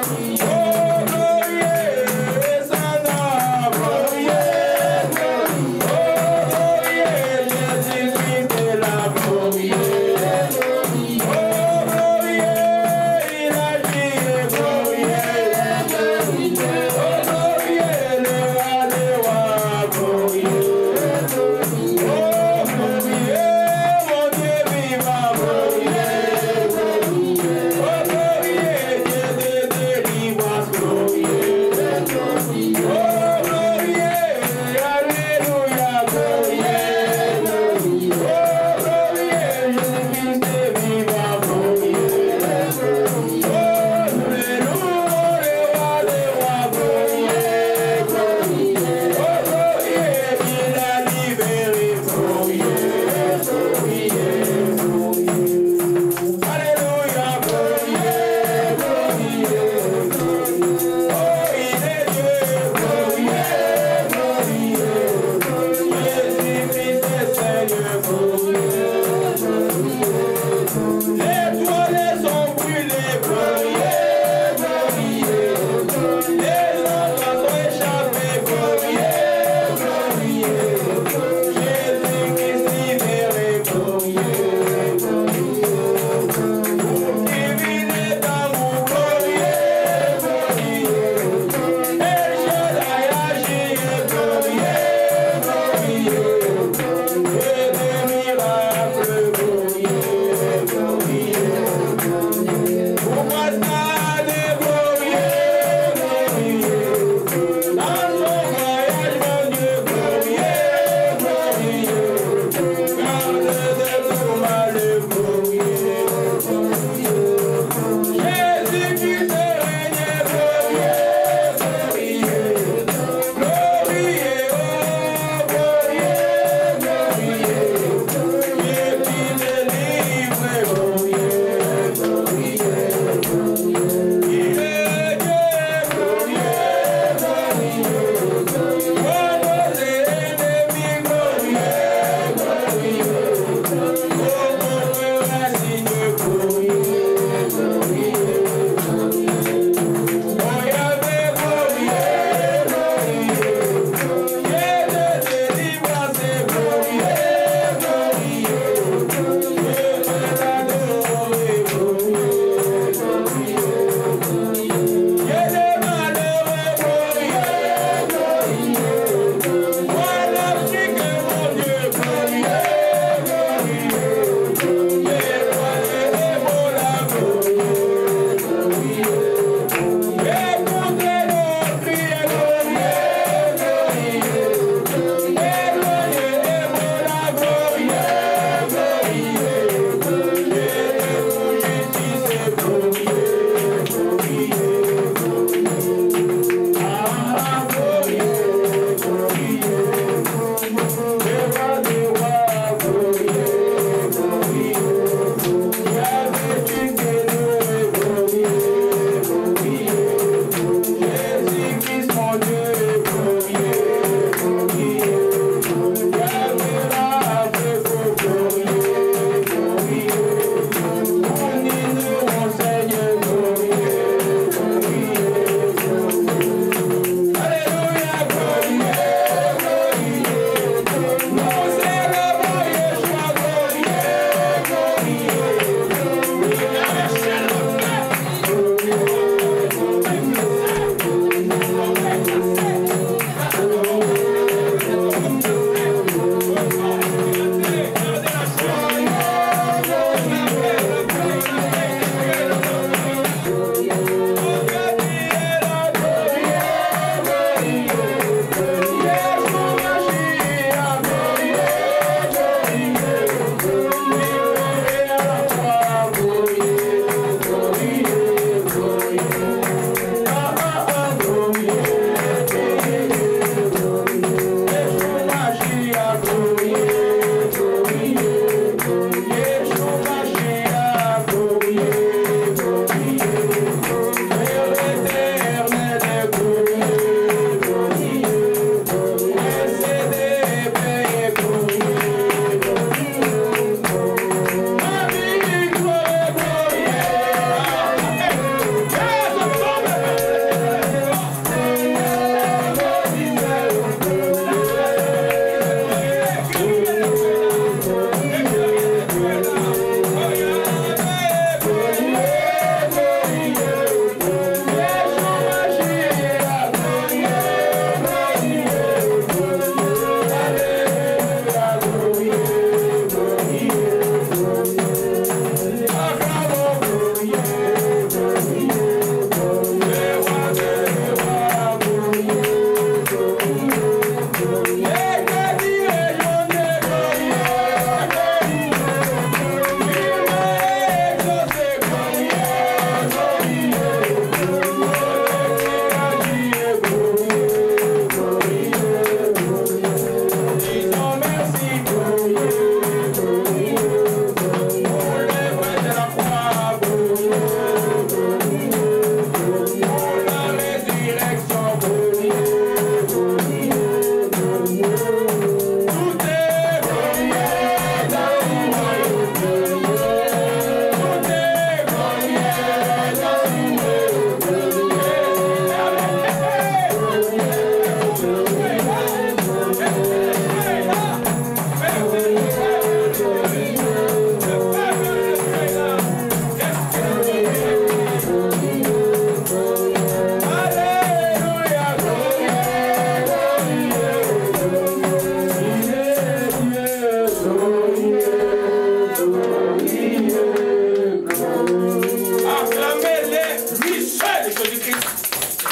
Viva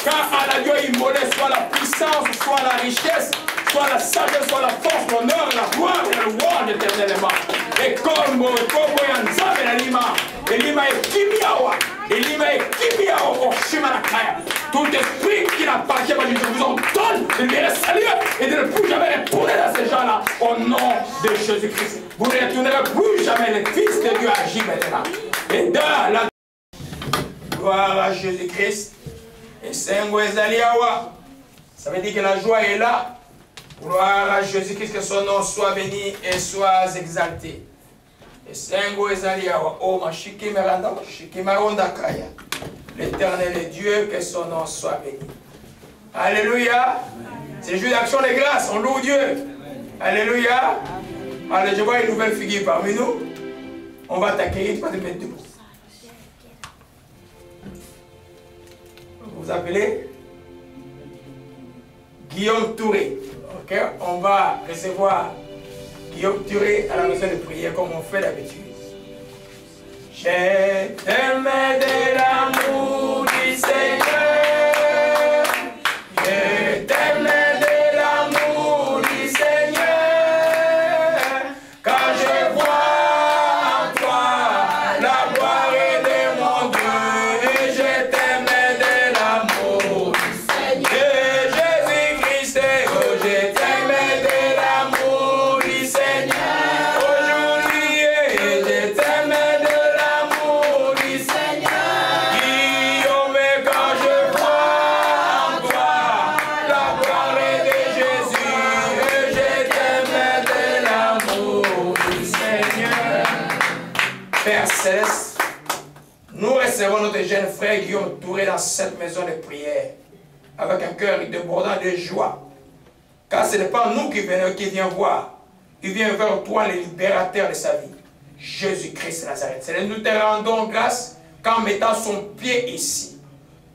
Car à la Dieu immolé, soit la puissance, soit la richesse, soit la sagesse, soit la force, l'honneur, la gloire et le roi éternellement. Et comme Yanzame la lima, et lima est kimiawa, et lima est kimiawa au Shimanakaya. Tout esprit qui n'appartient pas du Dieu vous en donne de lui saluer et de ne plus jamais retourner dans ces gens-là au nom de Jésus-Christ. Vous ne retournerez plus jamais, le Fils de Dieu agit maintenant. Et dans la gloire à Jésus-Christ, et Sengo Ezaliawa, ça veut dire que la joie est là. Gloire à Jésus-Christ, que son nom soit béni et soit exalté. Et Sengo Ezaliawa, oh ma Shikimeranda, Shikimaronda Kaya. L'Éternel est Dieu, que son nom soit béni. Alléluia. C'est le jour d'action de grâce, on loue Dieu. Alléluia. Allez, je vois une nouvelle figure parmi nous. On va t'accueillir, tu vas te mettre debout. Vous vous appelez Guillaume Touré. Ok, on va recevoir Guillaume Touré à la maison de prière comme on fait d'habitude. Je t'aime de l'amour du Seigneur. Je t'aime de l'amour du Seigneur. Quand je vois en toi la gloire de mon Dieu. Et je t'aime de l'amour du Seigneur. Jésus-Christ, oh, je t'aime de l'amour du Seigneur. Aujourd'hui, je t'aime de l'amour du Seigneur. Guillaume, quand je vois en toi la gloire de Jésus, je t'aime de l'amour du Seigneur. Père Céleste, nous recevons notre jeune frère Guillaume Touré dans cette maison de prière avec un cœur débordant de joie. Car ce n'est pas nous qui viens voir. Il vient vers toi, le libérateur de sa vie. Jésus-Christ de Nazareth. C'est nous te rendons grâce qu'en mettant son pied ici,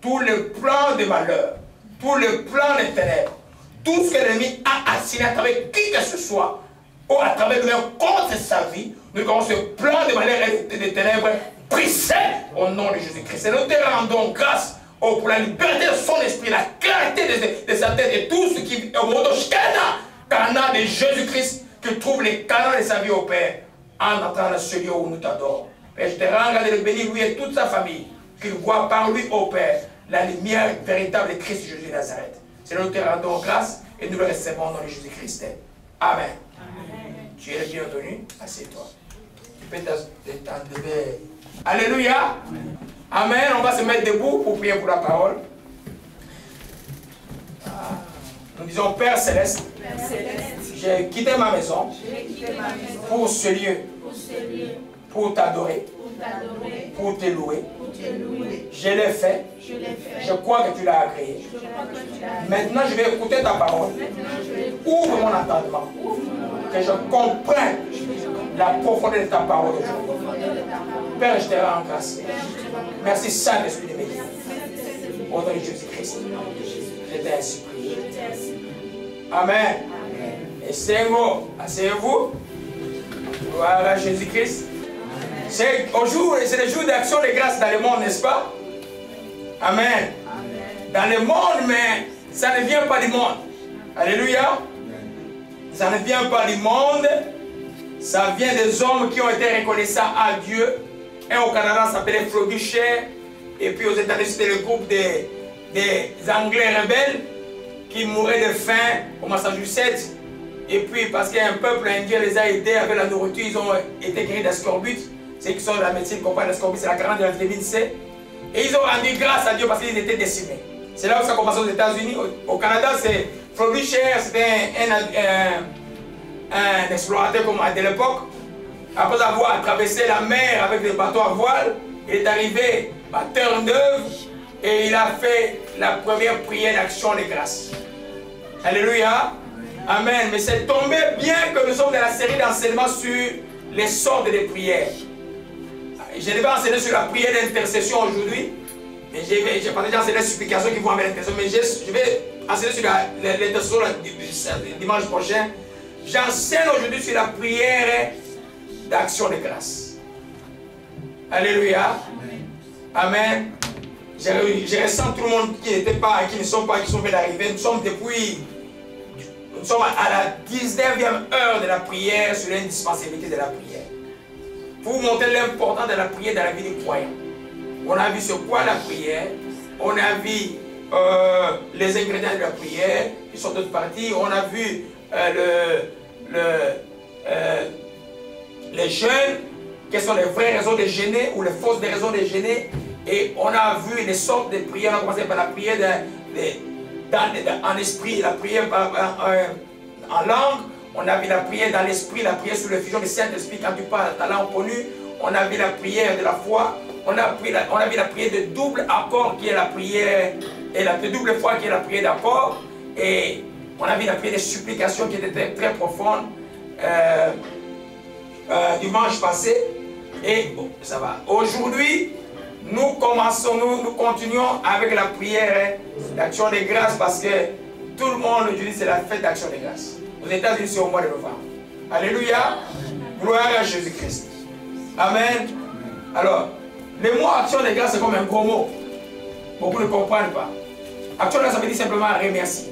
tous les plans de malheur, tous les plans de ténèbres, tout ce que l'ennemi a assigné à travers qui que ce soit, ou à travers même contre sa vie, nous avons ce plan de malheur et de ténèbres brisé au nom de Jésus-Christ. Et nous te rendons grâce pour la liberté de son esprit, la clarté de sa tête et tout ce qui est au monde de Jésus-Christ qui trouve les canaux de sa vie au Père en entrant dans ce lieu où nous t'adorons. Père, je te rends grâce de le bénir lui et toute sa famille, qu'il voit par lui au Père la lumière véritable de Christ Jésus de Nazareth. C'est nous te rendons grâce et nous le recevons dans le Jésus-Christ. Amen. Amen. Tu es le bienvenu, assieds-toi. Tu peux t'enlever. Alléluia. Amen. Amen. On va se mettre debout pour prier pour la parole. Nous disons Père Céleste, j'ai quitté ma maison pour ce lieu, pour t'adorer, pour te louer. Je l'ai fait, je crois que tu l'as agréé. Maintenant je vais écouter ta parole. Ouvre mon entendement, que je comprenne la profondeur de ta parole aujourd'hui. Père, je te rends grâce. Merci Saint-Esprit de béni. Au nom de Jésus-Christ, je t'ai ainsi prié. Amen. Et c'est bon, asseyez-vous. Gloire à Jésus-Christ. C'est le jour d'action de grâce dans le monde, n'est-ce pas? Amen. Dans le monde, mais ça ne vient pas du monde. Alléluia. Ça ne vient pas du monde. Ça vient des hommes qui ont été reconnaissants à Dieu. Et au Canada, ça s'appelait Frobisher. Et puis aux États-Unis, c'était le groupe des Anglais rebelles qui mouraient de faim au Massachusetts. Et puis, parce qu'un peuple indien les a aidés avec la nourriture, ils ont été guéris d'ascorbut. Ceux qui sont de la médecine comprennent l'ascorbut, c'est la 40 de la vitamine C. Et ils ont rendu grâce à Dieu parce qu'ils étaient décimés. C'est là où ça a commencé aux États-Unis. Au Canada, c'est Frobisher, c'était un explorateur comme de l'époque. Après avoir traversé la mer avec des bateaux à voile, il est arrivé à Terre-Neuve et il a fait la première prière d'action de grâce. Alléluia. Amen. Mais c'est tombé bien que nous sommes dans la série d'enseignements sur les sortes de prières. Je devais enseigner sur la prière d'intercession aujourd'hui. Mais j'ai pas déjà enseigné la supplication qui vont avec l'intercession. Mais je vais enseigner sur l'intercession dimanche prochain. J'enseigne aujourd'hui sur la prière d'action de grâce. Alléluia. Amen. je ressens tout le monde qui ne sont pas, qui sont venus d'arriver. Nous sommes à la 19e heure de la prière sur l'indispensabilité de la prière. Pour vous montrer l'importance de la prière dans la vie des croyants. On a vu ce quoi la prière, on a vu les ingrédients de la prière, qui sont d'autres parties, on a vu les jeûnes, quelles sont les vraies raisons de jeûner ou les fausses raisons de jeûner, et on a vu les sortes de prières. On a commencé par la prière en esprit, la prière en langue, on a vu la prière dans l'esprit, la prière sous l'effusion du Saint-Esprit quand tu parles ta langue connue, on a vu la prière de la foi, on a vu la prière de double accord qui est la prière, et la double foi qui est la prière d'accord, et on a vu la prière de supplication qui était très, très profonde dimanche passé, et ça va. Aujourd'hui, nous continuons avec la prière d'action de grâce parce que tout le monde aujourd'hui c'est la fête d'action de grâce. Aux États-Unis c'est au mois de novembre. Alléluia. Gloire à Jésus-Christ. Amen. Alors, le mot action de grâce c'est comme un gros mot. Beaucoup ne comprennent pas. Action de grâce ça veut dire simplement remercier.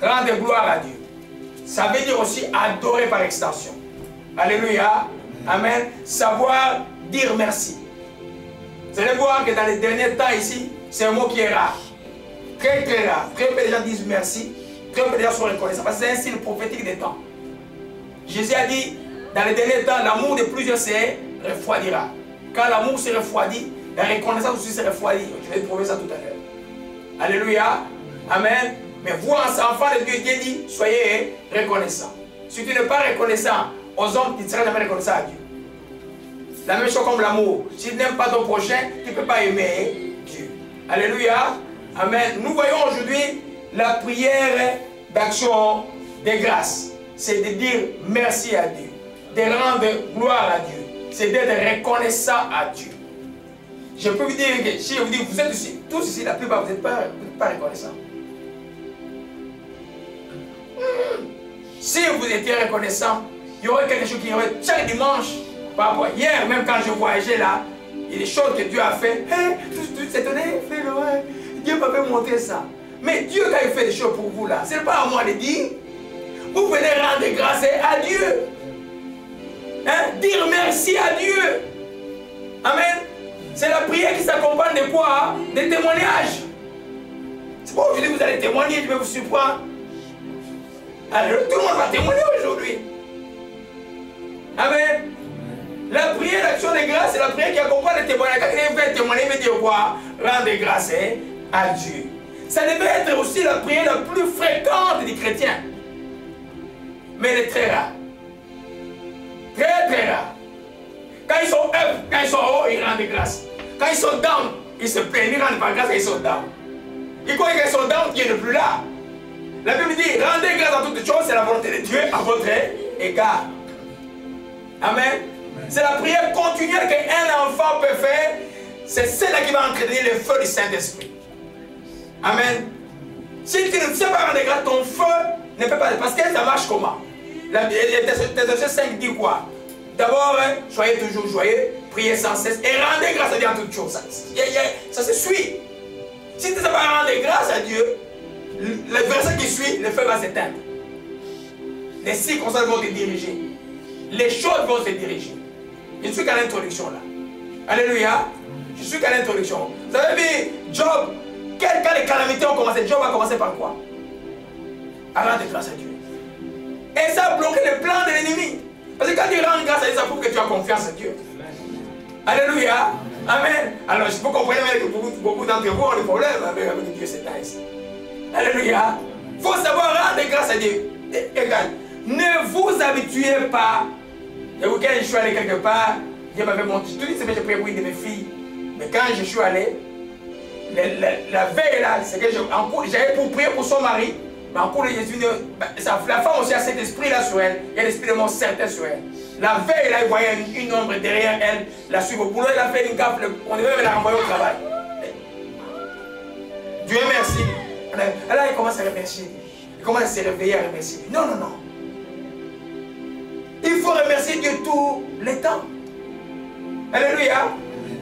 Rendre gloire à Dieu. Ça veut dire aussi adorer par extension. Alléluia. Amen. Savoir dire merci. Vous allez voir que dans les derniers temps ici, c'est un mot qui est rare. Très très rare. Très peu de gens disent merci. Très peu de gens sont reconnaissants. Parce que c'est un signe prophétique des temps. Jésus a dit, dans les derniers temps, l'amour de plusieurs se refroidira. Quand l'amour se refroidit, la reconnaissance aussi se refroidit. Je vais prouver ça tout à l'heure. Alléluia. Amen. Mais vous, enfants de Dieu, Dieu dit, soyez reconnaissants. Si tu n'es pas reconnaissant aux hommes, tu ne seras jamais reconnaissant à Dieu. La même chose comme l'amour. Si tu n'aimes pas ton prochain, tu ne peux pas aimer Dieu. Alléluia. Amen. Nous voyons aujourd'hui la prière d'action de grâce. C'est de dire merci à Dieu. De rendre gloire à Dieu. C'est d'être reconnaissant à Dieu. Je peux vous dire que si je vous dis, vous êtes ici, tous ici, la plupart, vous n'êtes pas reconnaissants. Si vous étiez reconnaissant, il y aurait quelque chose qui aurait chaque dimanche. Hier, même quand je voyageais là, il y a des choses que Dieu a fait. Hey, tu t'étonnais, Dieu m'avait montré ça. Mais Dieu, quand il fait des choses pour vous là, ce n'est pas à moi de dire. Vous venez rendre grâce à Dieu. Hein? Dire merci à Dieu. Amen. C'est la prière qui s'accompagne de quoi? Des témoignages. C'est pas aujourd'hui que vous allez témoigner, je vais vous surprendre. Alors, tout le monde va témoigner aujourd'hui. Amen. La prière d'action de grâce, c'est la prière qui accompagne le témoignage. Quand quelqu'un veut témoigner, il veut dire quoi? Rendre grâce à Dieu. Ça devait être aussi la prière la plus fréquente des chrétiens. Mais elle est très rare. Très très rare. Quand ils sont up, quand ils sont haut, ils rendent grâce. Quand ils sont down, ils se plaignent, ils rendent pas grâce et ils sont down. Ils croient qu'ils sont down, Dieu n'est plus là. La Bible dit, rendez grâce à toutes choses, c'est la volonté de Dieu à votre égard. Amen. C'est la prière continuelle qu'un enfant peut faire. C'est celle-là qui va entretenir le feu du Saint-Esprit. Amen. Si tu ne sais pas rendre grâce, ton feu ne peut pas. Parce que ça marche comment? Thessaloniciens 5 dit quoi? D'abord, soyez toujours joyeux, priez sans cesse et rendez grâce à Dieu en toutes choses. Ça se suit. Si tu ne sais pas rendre grâce à Dieu, le verset qui suit, le feu va s'éteindre. Les circonstances vont te diriger. Les choses vont se diriger. Je ne suis qu'à l'introduction là. Alléluia. Je suis qu'à l'introduction. Vous avez vu Job, quel cas de calamités ont commencé? Job a commencé par quoi? À rendre grâce à Dieu. Et ça a bloqué le plan de l'ennemi. Parce que quand tu rends grâce à Dieu, ça prouve que tu as confiance en Dieu. Alléluia. Amen. Alors je peux comprendre que beaucoup d'entre vous ont des problèmes avec Dieu ces temps-ci. Alléluia. Il faut savoir rendre grâce à Dieu. Regarde, ne vous habituez pas. Le week-end, je suis allé quelque part, Dieu m'avait montré. Tout dit, c'est que j'ai prié pour une de mes filles. Mais quand je suis allé, la veille là, c'est que j'avais pour prier pour son mari. Mais en cours de Jésus, la femme aussi a cet esprit-là sur elle. Il y a l'esprit de mort certain sur elle. La veille là, il voyait une ombre derrière elle, la suivre au boulot, il a fait une gaffe, on devait la renvoyer au travail. Dieu merci. Là, il commence à remercier. Il commence à se réveiller à remercier. Non, non, non. Il faut remercier Dieu tout le temps. Alléluia.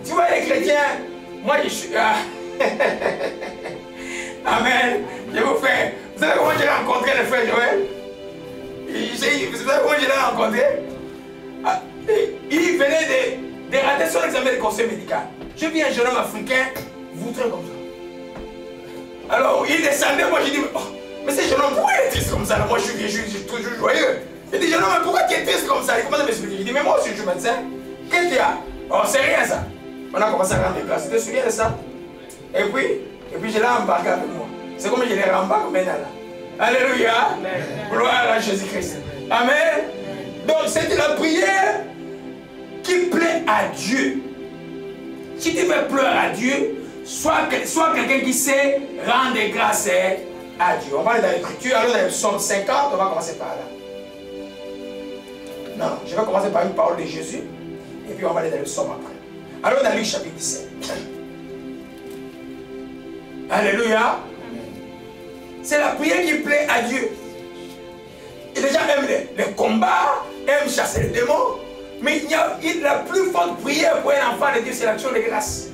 Tu vois les chrétiens, Moi, je suis... Amen. Je vous fais... Vous savez comment j'ai rencontré le frère Joël? Vous savez comment je l'ai rencontré? Il venait de rater son examen de conseil médical. Je vis un jeune homme africain, voutré comme ça. Alors, il descendait, moi, je dis, oh, mais ce jeune homme, pourquoi il est triste comme ça? Là, moi, je suis toujours joyeux. Il dit, jeune homme, pourquoi tu es triste comme ça? Il commence à m'expliquer. Je dis, mais moi aussi, je suis médecin. Qu'est-ce qu'il y a? Oh, c'est rien ça. On a commencé à rendre grâce. Tu te souviens de ça? Et puis je l'ai embarqué avec moi. C'est comme je l'ai rembarqué maintenant là. Alléluia. Gloire à Jésus-Christ. Amen. Donc, c'est la prière qui plaît à Dieu. Si tu veux pleurer à Dieu, sois quelqu'un qui sait rendre grâce à Dieu. On va aller dans l'écriture, alors dans le psaume 50, on va commencer par là. Non, je vais commencer par une parole de Jésus, et puis on va aller dans le psaume après. Alors dans Luc chapitre 17. Alléluia. C'est la prière qui plaît à Dieu. Et les gens aiment les combats, aiment chasser les démons. Mais la plus forte prière pour un enfant de Dieu, c'est l'action de grâce.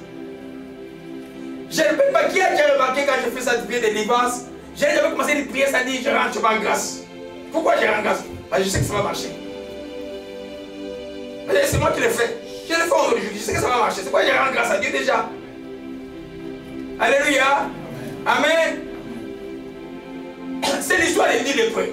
Je ne sais pas qui a déjà remarqué quand je fais cette prière de délivrance. J'ai jamais commencé une prière, ça dit je rentre pas en grâce. Pourquoi je rends grâce? Parce que je sais que ça va marcher. C'est moi qui le fais. Je le fais aujourd'hui, je sais que ça va marcher. C'est pourquoi je rends grâce à Dieu déjà. Alléluia. Amen. C'est l'histoire des 10 lépreux.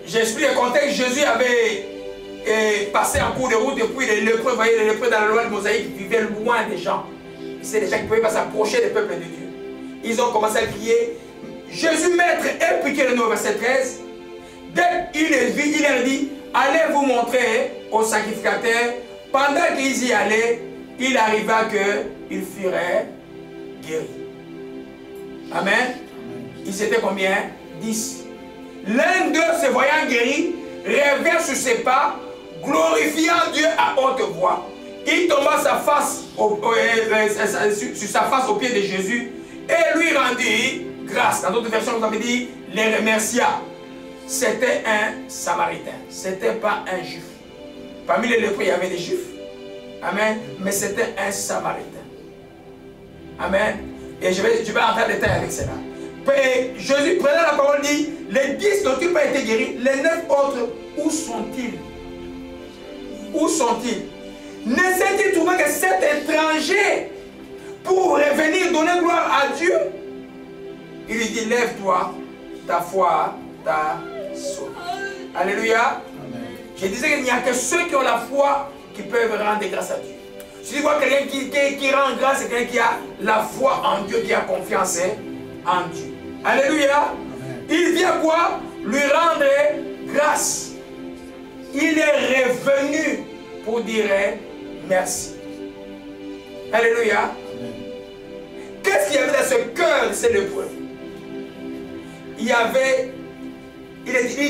J'explique le contexte. Jésus avait passé en cours de route et puis les lépreux, vous voyez, les lépreux dans la loi de Mosaïque vivaient loin des gens. C'est des gens qui ne pouvaient pas s'approcher des peuples de Dieu. Ils ont commencé à crier Jésus maître, impliquez-le au verset 13. Dès qu'il les vit, il leur dit allez vous montrer au sacrificateur. Pendant qu'ils y allaient, il arriva qu'ils furent guéris. Amen. Ils étaient combien? 10. L'un d'eux, se voyant guéri, revint sur ses pas, glorifiant Dieu à haute voix. Il tomba sa face sur sa face au pied de Jésus et lui rendit grâce. Dans d'autres versions, vous avez dit les remercia. C'était un Samaritain. C'était pas un Juif. Parmi les lépreux, il y avait des Juifs. Amen. Mais c'était un Samaritain. Amen. Et je vais entrer en détail avec cela. Et Jésus prenant la parole dit, les 10 n'ont-ils pas été guéris? Les 9 autres, où sont-ils? Où sont-ils? Ne s'est-il trouvé que cet étranger pour revenir donner gloire à Dieu? Il lui dit, lève-toi, ta foi t'a sauvé. Alléluia. Amen. Je disais qu'il n'y a que ceux qui ont la foi qui peuvent rendre grâce à Dieu. Si tu vois quelqu'un qui rend grâce, c'est quelqu'un qui a la foi en Dieu, qui a confiance en Dieu. Alléluia. Amen. Il vient quoi? Lui rendre grâce. Il est revenu pour dire merci. Alléluia. Qu'est-ce qu'il y avait dans ce cœur de ces lépreux? Il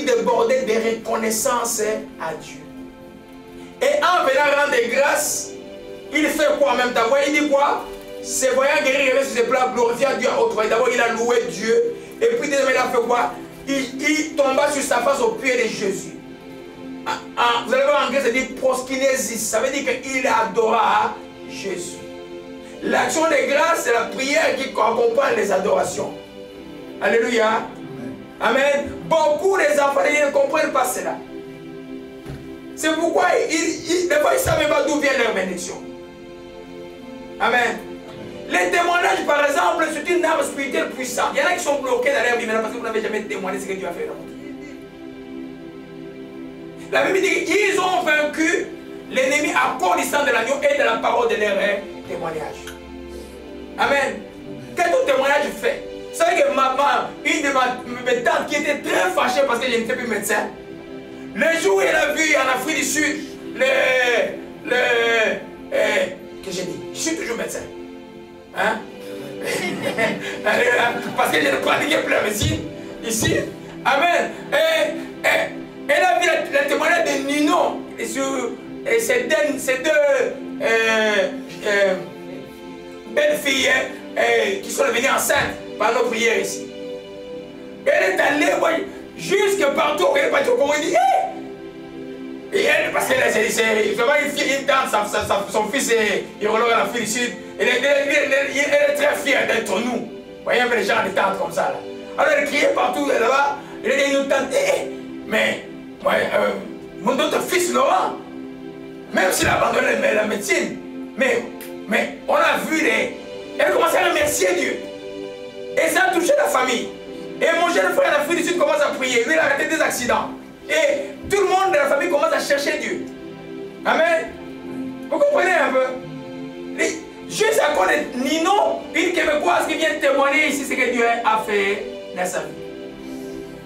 débordait de reconnaissance à Dieu. Et en venant rendre grâce, il fait quoi en même temps? Il dit quoi? Se voyant guérir, il reste sur ses plats, glorifiant Dieu à haute voix. D'abord, il a loué Dieu. Et puis, deuxièmement, il a fait quoi? Il tomba sur sa face au pied de Jésus. Vous allez voir en grec, ça dit proskinesis. Ça veut dire qu'il adora Jésus. L'action de grâce, c'est la prière qui accompagne les adorations. Alléluia. Amen. Beaucoup des enfants ne comprennent pas cela. C'est pourquoi des fois ils ne savent pas d'où vient leur bénédiction. Amen. Les témoignages, par exemple, c'est une arme spirituelle puissante. Il y en a qui sont bloqués dans leur vie maintenant parce que vous n'avez jamais témoigné ce que Dieu a fait dans votre vie. La Bible dit qu'ils ont vaincu l'ennemi à cause du sang de l'agneau et de la parole de leur témoignage. Amen. Quel autre témoignage fait? Vous savez que une de mes tantes qui était très fâchée parce que je n'étais plus médecin, le jour où elle a vu en Afrique du Sud, que j'ai dit, je suis toujours médecin. Hein? Parce que j'ai pratiqué plus la médecine ici. Amen. Elle a vu le témoignage de Nino et ces deux belles filles qui sont venues enceintes par nos prières ici. Elle est allée jusque partout où elle est partie au Congo. Elle dit, Et elle, parce qu'elle c'est vraiment une tante, son fils est urologue en Afrique du Sud. Elle est très fière d'être nous. Vous voyez un peu les gens des tantes comme ça là. Alors elle criait partout là-bas. Elle a dit une tante, mais mon autre fils Laurent, même s'il a abandonné la médecine, mais on a vu elle commence à remercier Dieu. Et ça a touché la famille. Et mon jeune frère en Afrique du Sud commence à prier. Lui, il a arrêté des accidents. Et tout le monde de la famille commence à chercher Dieu. Amen. Vous comprenez un peu? Juste à cause de Nino, une Québécoise qui vient témoigner ici ce que Dieu a fait dans sa vie.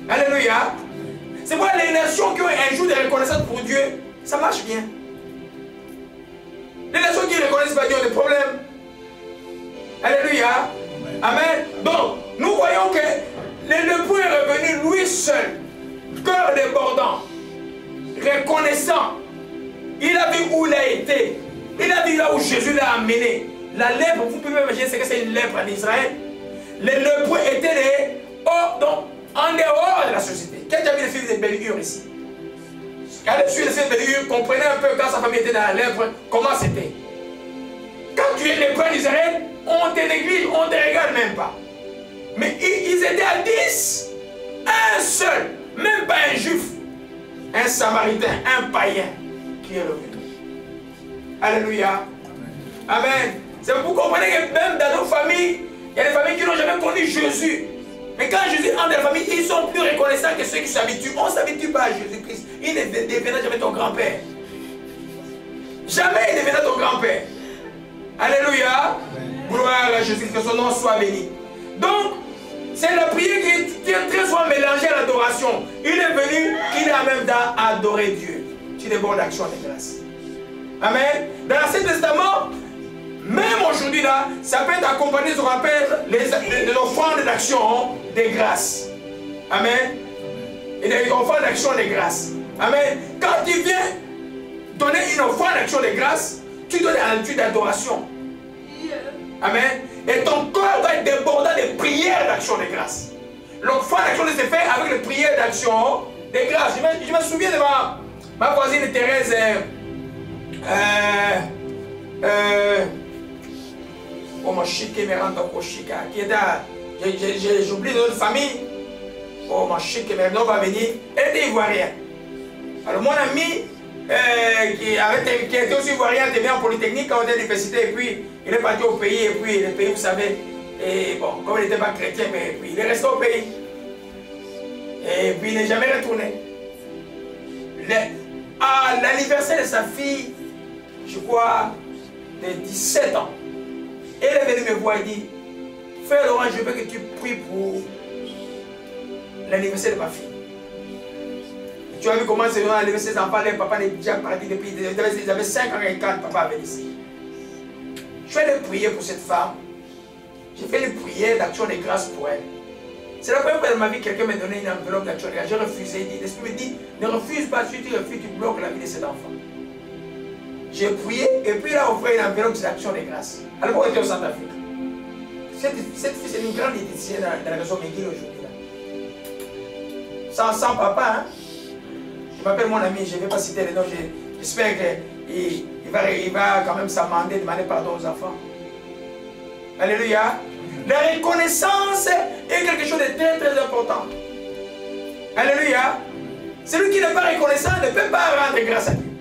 Alléluia. C'est pourquoi les nations qui ont un jour de reconnaissance pour Dieu, ça marche bien. Les nations qui ne reconnaissent pas Dieu ont des problèmes. Alléluia. Amen. Donc, nous voyons que le lépreux est revenu lui seul, cœur débordant, reconnaissant. Il a vu où il a été. Il a vu là où Jésus l'a amené. La lèpre, vous pouvez imaginer ce que c'est une lèpre en Israël. Les lépreux étaient en dehors de la société. Qui a déjà vu les filles de Béliure ici? Quand les filles de Béliure, comprenez un peu quand sa famille était dans la lèpre, comment c'était. Quand tu es lépreux en Israël, on te néglige, on ne te regarde même pas. Mais ils étaient à 10. Un seul, même pas un juif, un samaritain, un païen qui est revenu. Alléluia. Amen. C'est pour vous comprenez que même dans nos familles, il y a des familles qui n'ont jamais connu Jésus. Mais quand Jésus entre dans la famille, ils sont plus reconnaissants que ceux qui s'habituent. On ne s'habitue pas à Jésus-Christ. Il ne deviendra jamais ton grand-père. Jamais il ne deviendra ton grand-père. Alléluia. Gloire à Jésus, que son nom soit béni. Donc, c'est la prière qui est très souvent mélangée à l'adoration. Il est venu, il a même adoré Dieu. C'est des bonnes actions de grâce. Amen. Dans l'Ancien Testament, même aujourd'hui là, ça peut être accompagné de ce qu'on appelle les offrandes d'action de grâce. Amen. Et les offrandes d'action de grâce. Amen. Quand tu viens donner une offrande d'action de grâce, tu donnes une attitude d'adoration. Amen. Et ton corps doit être débordant de prières d'action de grâce. L'offrande d'action se fait avec les prières d'action de grâce. Je me souviens de ma voisine Thérèse. Oh mon chic qui me rend au chic. J'oublie notre famille. Oh mon chic qui va venir. Elle était ivoirienne. Alors mon ami qui était aussi ivoirien, était bien en Polytechnique quand on était à l'université, et puis il est parti au pays, et puis le pays, vous savez, et bon, comme il n'était pas chrétien, mais puis il est resté au pays. Et puis il n'est jamais retourné. À l'anniversaire de sa fille, je crois, de 17 ans, elle est venue me voir et dit, Frère Laurent, je veux que tu pries pour l'anniversaire de ma fille. Tu as vu comment c'est élevé ses enfants, les papas n'est déjà parti depuis, ils avaient 5 ans et quand papa avait ici. Je vais aller prier pour cette femme. J'ai fait une prière d'action de grâce pour elle. C'est la première fois de ma vie que quelqu'un m'a donné une enveloppe d'action de grâce. J'ai refusé. L'Esprit me dit, ne refuse pas, si tu refuses, tu bloques la vie de cet enfant. J'ai prié et puis il a offert une enveloppe d'action de grâce. Alors pourquoi était au Centrafrique? Cette fille, c'est une grande éditrice dans la région McGill aujourd'hui. Sans papa, hein? Je m'appelle mon ami, je ne vais pas citer les noms, j'espère qu'il va quand même s'amender, demander pardon aux enfants. Alléluia. La reconnaissance est quelque chose de très très important. Alléluia. Celui qui n'est pas reconnaissant ne peut pas rendre grâce à Dieu.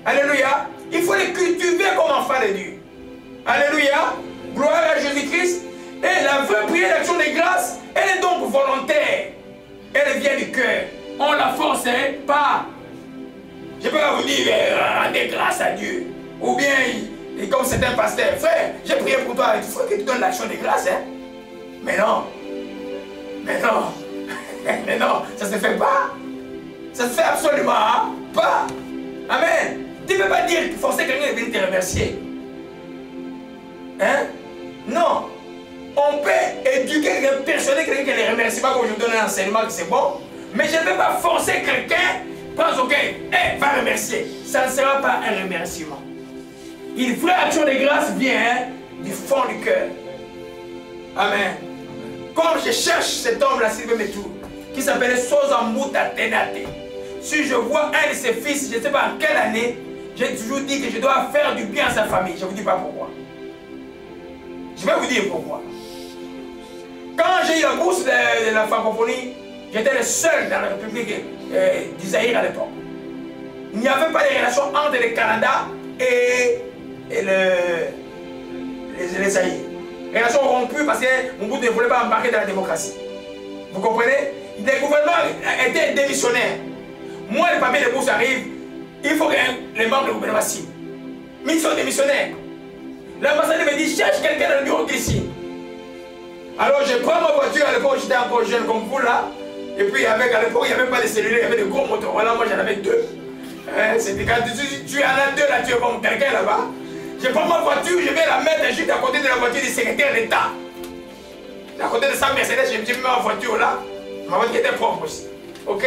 Alléluia. Il faut les cultiver comme enfants de Dieu. Alléluia. Gloire à Jésus-Christ. Et la vraie prière d'action de grâce, elle est donc volontaire. Elle vient du cœur. On ne la force pas. Je ne peux pas vous dire, rendez grâce à Dieu. Ou bien, comme c'est un pasteur, frère, j'ai prié pour toi, il faut que tu donnes l'action de grâce. Hein? Mais non. Mais non. Mais non, ça ne se fait pas. Ça ne se fait absolument pas. Amen. Tu ne peux pas dire, forcer quelqu'un de venir te remercier. Hein? Non. On peut éduquer quelqu'un, persuader quelqu'un qui ne remercie pas, comme je vous donne un enseignement que c'est bon. Mais je ne vais pas forcer quelqu'un, pense ok, va remercier. Ça ne sera pas un remerciement. Une vraie action de grâce vient du fond du cœur. Amen. Comme je cherche cet homme-là, Sylvain Métou, qui s'appelait Sosambuta Tenate. si je vois un de ses fils, je ne sais pas en quelle année, j'ai toujours dit que je dois faire du bien à sa famille. Je ne vous dis pas pourquoi. Je vais vous dire pourquoi. Quand j'ai eu la bourse de la francophonie, j'étais le seul dans la République d'Isaïr à l'époque. Il n'y avait pas de relation entre le Canada et les Zaïre. Relations rompues parce que Mobutu ne voulait pas embarquer dans la démocratie. Vous comprenez? Les gouvernements étaient démissionnaires. Moi, le papier de bourse arrive, il faut que les membres du gouvernement signent. Mais ils sont démissionnaires. L'ambassadeur me dit, cherche quelqu'un dans le bureau qui signe. Alors je prends ma voiture, à l'époque j'étais encore jeune comme vous là. Et puis à l'époque il n'y avait pas de cellulaire, il y avait de gros moteurs. Voilà, moi j'en avais 2. C'était quand tu en as 2 là, tu es comme quelqu'un là-bas. Je prends ma voiture, je vais la mettre juste à côté de la voiture du secrétaire d'État. À côté de sa Mercedes, je mets ma voiture là. Ma voiture était propre aussi. Ok?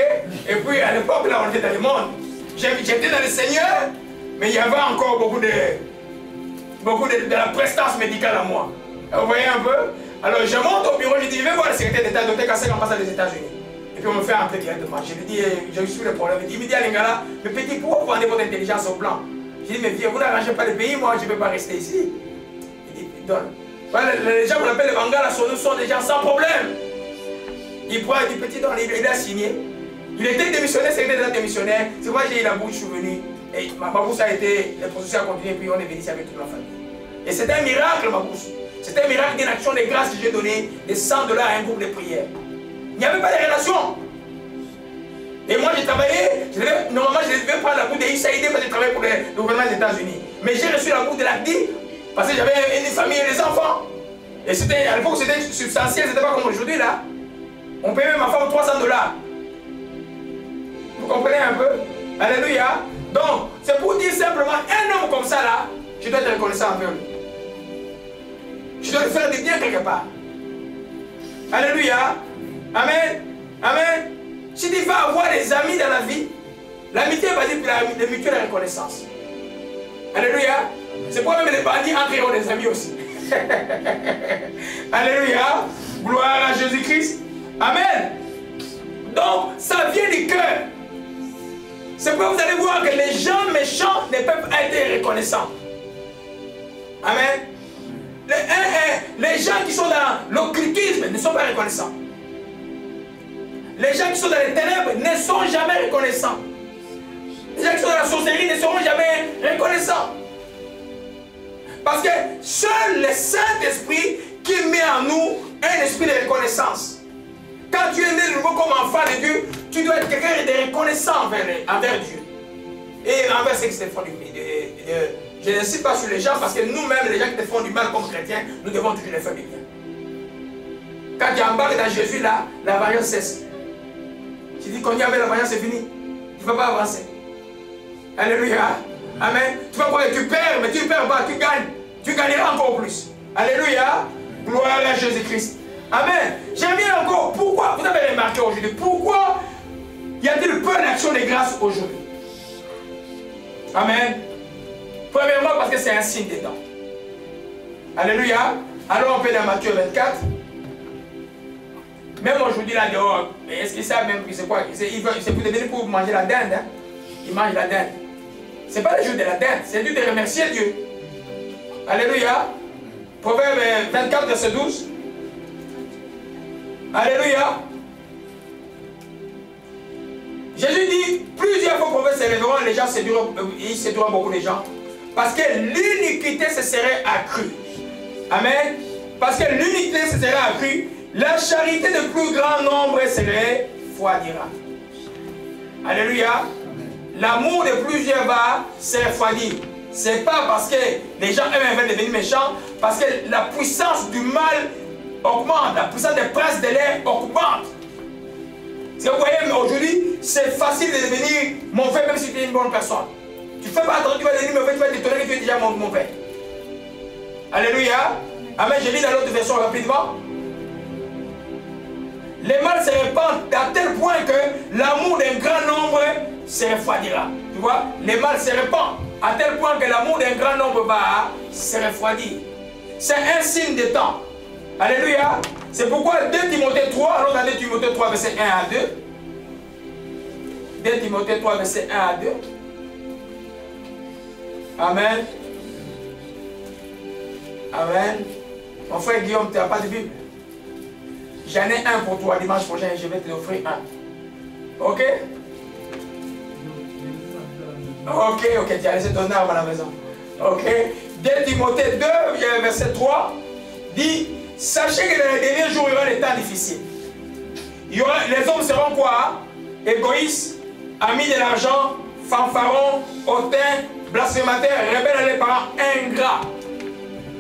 Et puis à l'époque là, on était dans le monde. J'étais dans le Seigneur, mais il y avait encore beaucoup de la prestance médicale à moi. Vous voyez un peu? Alors je monte au bureau, je dis, je vais voir le secrétaire d'État, Dr. Kassé, ambassade des États-Unis. Et puis on me fait entrer directement. Je lui dis, je suis le problème. Il me dit à Lingala, mais petit, pourquoi vous vendez votre intelligence au blanc? Je dis, mais vieux, vous n'arrangez pas le pays, moi je ne peux pas rester ici. Il dit, donne. Voilà, les gens qu'on appelle les Bangala sont des gens sans problème. Il prend, il dit, petit, donne, il a signé. Il était démissionnaire, secrétaire d'État démissionnaire. C'est pourquoi j'ai eu la bouche, je suis venu. Et ma bourse a été, le processus a continué, puis on est venu ici avec toute ma famille. Et c'était un miracle, ma bourse. C'était un miracle d'une action de grâce que j'ai donné de $100 à un groupe de prière. Il n'y avait pas de relation. Et moi j'ai travaillé, normalement je devais prendre la bourse de USAID parce que je travaillais pour le gouvernement des États-Unis. Mais j'ai reçu la bourse de l'ACDI parce que j'avais une famille et des enfants. Et à l'époque c'était substantiel, c'était pas comme aujourd'hui là. On payait ma femme $300. Vous comprenez un peu? Alléluia. Donc, c'est pour dire simplement, un homme comme ça là, je dois être reconnaissant envers lui. Je dois lui faire du bien quelque part. Alléluia. Amen. Amen. Si tu vas avoir des amis dans la vie, l'amitié est basée sur la mutuelle reconnaissance. Alléluia. C'est pour même les bandits entre eux des amis aussi. Alléluia. Gloire à Jésus-Christ. Amen. Donc, ça vient du cœur. C'est pourquoi vous allez voir que les gens méchants ne peuvent pas être reconnaissants. Amen. Les gens qui sont dans l'occultisme ne sont pas reconnaissants. Les gens qui sont dans les ténèbres ne sont jamais reconnaissants. Les gens qui sont dans la sorcellerie ne seront jamais reconnaissants. Parce que seul le Saint-Esprit qui met en nous un esprit de reconnaissance. Quand tu es né de nouveau comme enfant de Dieu, tu dois être quelqu'un de reconnaissant envers Dieu. Et envers ceux qui te font du mal. Je n'insiste pas sur les gens parce que nous-mêmes, les gens qui te font du mal comme chrétiens, nous devons toujours les faire du bien. Quand tu embarques dans Jésus, là, la variance cesse. Tu dis qu'on y avait la variance, c'est fini. Tu ne vas pas avancer. Alléluia. Amen. Tu vas croire que tu perds, mais tu ne perds pas, tu gagnes. Tu gagneras encore plus. Alléluia. Gloire à Jésus-Christ. Amen. J'aime bien encore. Pourquoi? Vous avez remarqué aujourd'hui. Pourquoi y a-t-il peu d'action de grâce aujourd'hui? Amen. Premièrement, parce que c'est un signe des temps. Alléluia. Alors on peut dans Matthieu 24. Même aujourd'hui là dehors, est-ce qu'ils savent même que c'est quoi? C'est pour te donner pour manger la dinde. Hein? Ils mangent la dinde. Ce n'est pas le jour de la dinde, c'est le jour de remercier Dieu. Alléluia. Proverbe 24, verset 12. Alléluia. Jésus dit, plusieurs fois prophètes s'élèveront, les gens séduiront beaucoup de gens. Parce que l'iniquité se serait accrue. Amen. Parce que l'uniquité se serait accrue, la charité de plus grand nombre serait refroidira. Alléluia. L'amour de plusieurs va se refroidir. Ce n'est pas parce que les gens eux-mêmes veulent devenir méchants, parce que la puissance du mal augmente, la puissance des princes de l'air augmente. Parce que vous voyez, aujourd'hui, c'est facile de devenir mauvais même si tu es une bonne personne. Tu ne fais pas attention, tu vas devenir mauvais, tu vas t'étonner que tu es déjà mauvais. Alléluia. Amen. Je lis dans l'autre version rapidement. Le mal se répand à tel point que l'amour d'un grand nombre se refroidira. Tu vois, le mal se répand à tel point que l'amour d'un grand nombre va se refroidir. C'est un signe de temps. Alléluia. C'est pourquoi 2 Timothée 3, alors dans 2 Timothée 3, verset 1 à 2. 2 Timothée 3, verset 1 à 2. Amen. Amen. Mon frère Guillaume, tu n'as pas de Bible? J'en ai un pour toi dimanche prochain, je vais te l'offrir un. Ok? Ok, tu as laissé ton arme à la maison. Ok? 2 Timothée 2, verset 3, dit, sachez que dans les derniers jours, il y aura des temps difficiles. Les hommes seront quoi? Égoïstes, amis de l'argent, fanfarons, hautains, blasphémateurs, rebelles à leurs parents, ingrats.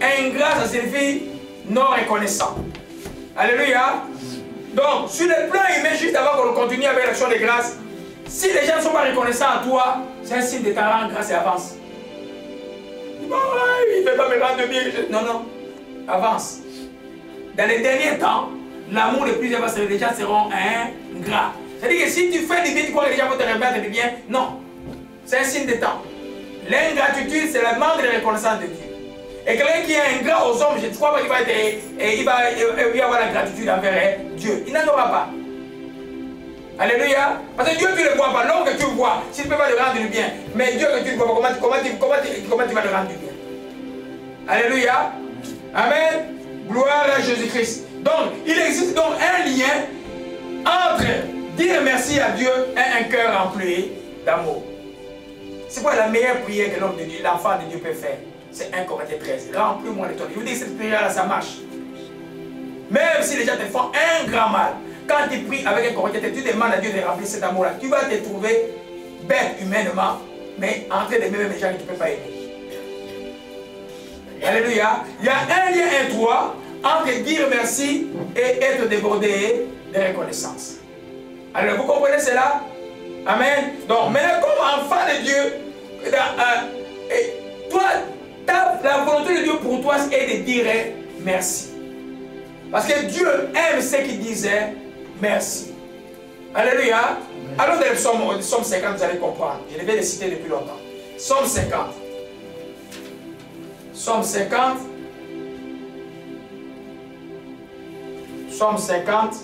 Ingrat, ça signifie non reconnaissant. Alléluia. Donc, sur le plan humain, juste avant qu'on continue avec l'action de grâce, si les gens ne sont pas reconnaissants à toi, c'est un signe de ta rendre grâce et avance. Bon, il ne fait pas me rendre bien. Non, non. Avance. Dans les derniers temps, l'amour de plusieurs personnes, les gens seront ingrats. C'est-à-dire que si tu fais du bien, tu crois que les gens vont te remettre du bien. Non. C'est un signe de temps. L'ingratitude, c'est le manque de reconnaissance de Dieu. Et quelqu'un qui est ingrat aux hommes, je ne crois pas qu'il va être, il va avoir la gratitude envers Dieu. Il n'en aura pas. Alléluia. Parce que Dieu, tu ne le vois pas. L'homme que tu vois, s'il ne peut pas le rendre du bien. Mais Dieu que tu ne vois pas, comment tu vas le rendre du bien? Alléluia. Amen. Gloire à Jésus-Christ. Donc, il existe donc un lien entre dire merci à Dieu et un cœur rempli d'amour. C'est quoi la meilleure prière que l'homme de Dieu, l'enfant de Dieu peut faire? C'est 1 Corinthiens 13. Remplis-moi de ton. Je vous dis que cette prière-là, ça marche. Même si les gens te font un grand mal, quand tu pries avec un Corinthien, tu demandes à Dieu de remplir cet amour-là. Tu vas te trouver bête humainement, mais en train d'aimer même les gens que tu ne peux pas aimer. Alléluia. Il y a un lien étroit entre dire merci et être débordé de reconnaissance. Alors, vous comprenez cela? Amen. Donc, maintenant, comme enfant de Dieu, toi, la volonté de Dieu pour toi est de dire merci. Parce que Dieu aime ceux qui disaient merci. Alléluia. Alors dans le psaume 50, vous allez comprendre. Je vais les citer depuis longtemps. Psaume 50. Psaume 50. Psaume 50.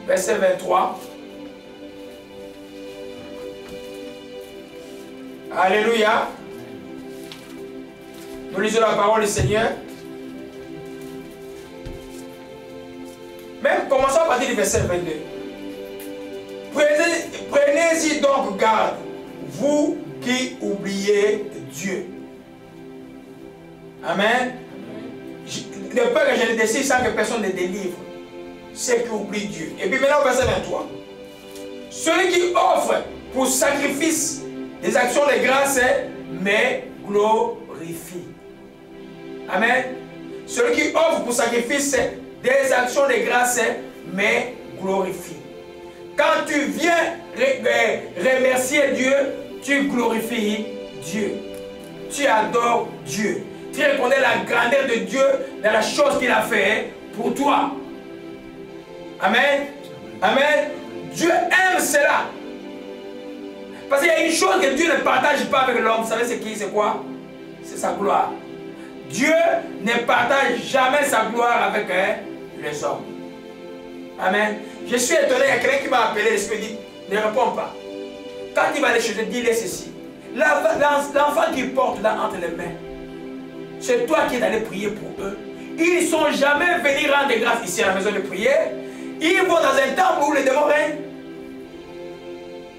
Verset 23. Alléluia. Nous lisons la parole du Seigneur. Même commençons à partir du verset 22. Prenez-y donc garde, vous qui oubliez Dieu. Amen. De peur que je ne décide sans que personne ne délivre ceux qui oublient Dieu. Et puis maintenant, verset 23. Celui qui offre pour sacrifice des actions de grâce, mais glorifie. Amen. Celui qui offre pour sacrifice des actions de grâce, mais glorifie. Quand tu viens remercier Dieu, tu glorifies Dieu. Tu adores Dieu. Tu reconnais la grandeur de Dieu dans la chose qu'il a fait pour toi. Amen. Amen. Dieu aime cela. Parce qu'il y a une chose que Dieu ne partage pas avec l'homme. Vous savez c'est quoi? C'est sa gloire. Dieu ne partage jamais sa gloire avec les hommes. Amen. Je suis étonné, il y a quelqu'un qui m'a appelé, l'Esprit dit, ne réponds pas. Quand il va aller chez toi, dis-le ceci. L'enfant qu'il porte là entre les mains, c'est toi qui es allé prier pour eux. Ils ne sont jamais venus rendre grâce ici à la maison de prière. Ils vont dans un temple où les démons règnent.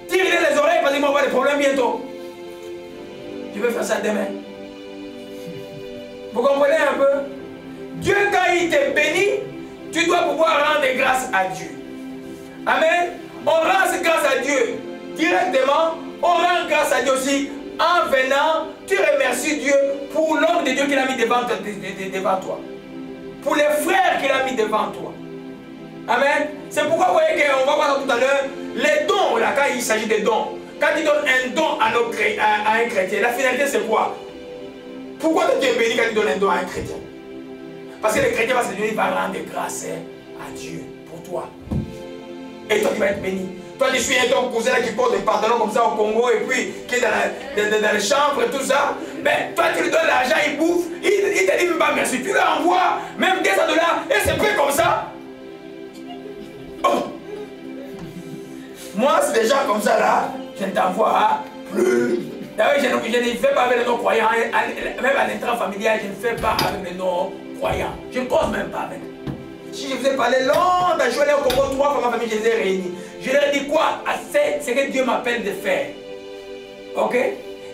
Tire-les les oreilles parce qu'ils vont avoir des problèmes bientôt. Tu veux faire ça demain? Vous comprenez un peu? Dieu, quand il te bénit, tu dois pouvoir rendre grâce à Dieu. Amen. On rend grâce à Dieu directement. On rend grâce à Dieu aussi en venant. Tu remercies Dieu pour l'homme de Dieu qu'il a mis devant toi. Pour les frères qu'il a mis devant toi. Amen. C'est pourquoi vous voyez qu'on va voir tout à l'heure les dons, là, quand il s'agit des dons. Quand il donne un don à un chrétien, la finalité c'est quoi? Pourquoi tu es béni quand tu donnes un don à un chrétien? Parce que le chrétien va se dire, il va rendre grâce à Dieu pour toi. Et toi, tu vas être béni. Toi, tu suis ton cousin qui porte des pantalons comme ça au Congo et puis qui est dans les chambres et tout ça. Mais toi, tu lui donnes l'argent, il bouffe. Il te dit même pas merci. Tu lui envoies même $200 et c'est prêt comme ça. Oh. Moi, c'est des gens comme ça là, je ne t'envoie plus. D'ailleurs, je ne fais pas avec les non-croyants, même à l'intrafamilial, je ne fais pas avec les non-croyants. Je ne cause même pas avec eux. Si je vous ai parlé longtemps, je vais aller au Congo 3 fois ma famille, je les ai réunis. Je leur ai dit quoi? C'est ce que Dieu m'appelle de faire. Ok?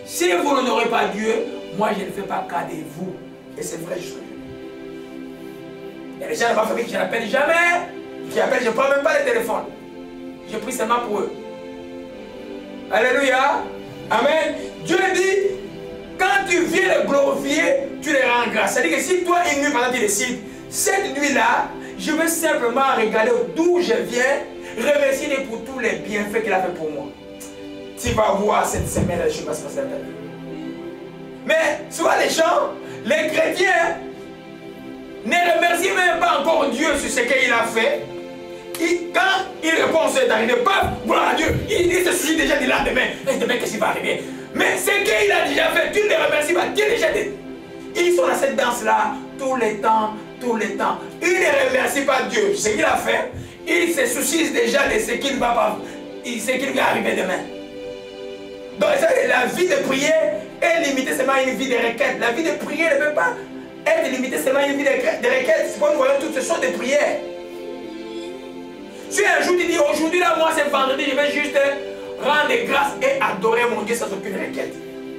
Si vous n'honorez pas Dieu, moi je ne fais pas cas de vous. Et c'est vrai, je suis. Il y a des gens de ma famille que je n'appelle jamais. Je ne prends même pas le téléphone. Je prie seulement pour eux. Alléluia. Amen. Dieu dit, quand tu viens le glorifier, tu les rends grâce. C'est-à-dire que si toi, une nuit, pendant tu décides, cette nuit-là, je veux simplement regarder d'où je viens, remercier Dieu pour tous les bienfaits qu'il a fait pour moi. Tu vas voir cette semaine, je ne sais pas ce que ça s'appelle. Mais souvent les gens, les chrétiens, ne remercient même pas encore Dieu sur ce qu'il a fait. Quand il répond, c'est arrivé, paf, gloire à Dieu, il se soucie déjà du lendemain. Et demain, qu'est-ce qui va arriver? Mais ce qu'il a déjà fait, tu ne le remercies pas. Dieu déjà dit. Ils sont dans cette danse-là tout le temps, tout le temps. Ils ne remercient pas Dieu. Ce qu'il a fait, ils se soucient déjà de ce qu'il va arriver demain. Donc, la vie de prière est limitée seulement à une vie de requête. La vie de prière ne peut pas être limitée seulement à une vie de requête. C'est pourquoi nous voyons toutes ces sortes de prières. Si un jour tu dis, aujourd'hui là, moi c'est vendredi, je vais juste rendre grâce et adorer mon Dieu sans aucune requête.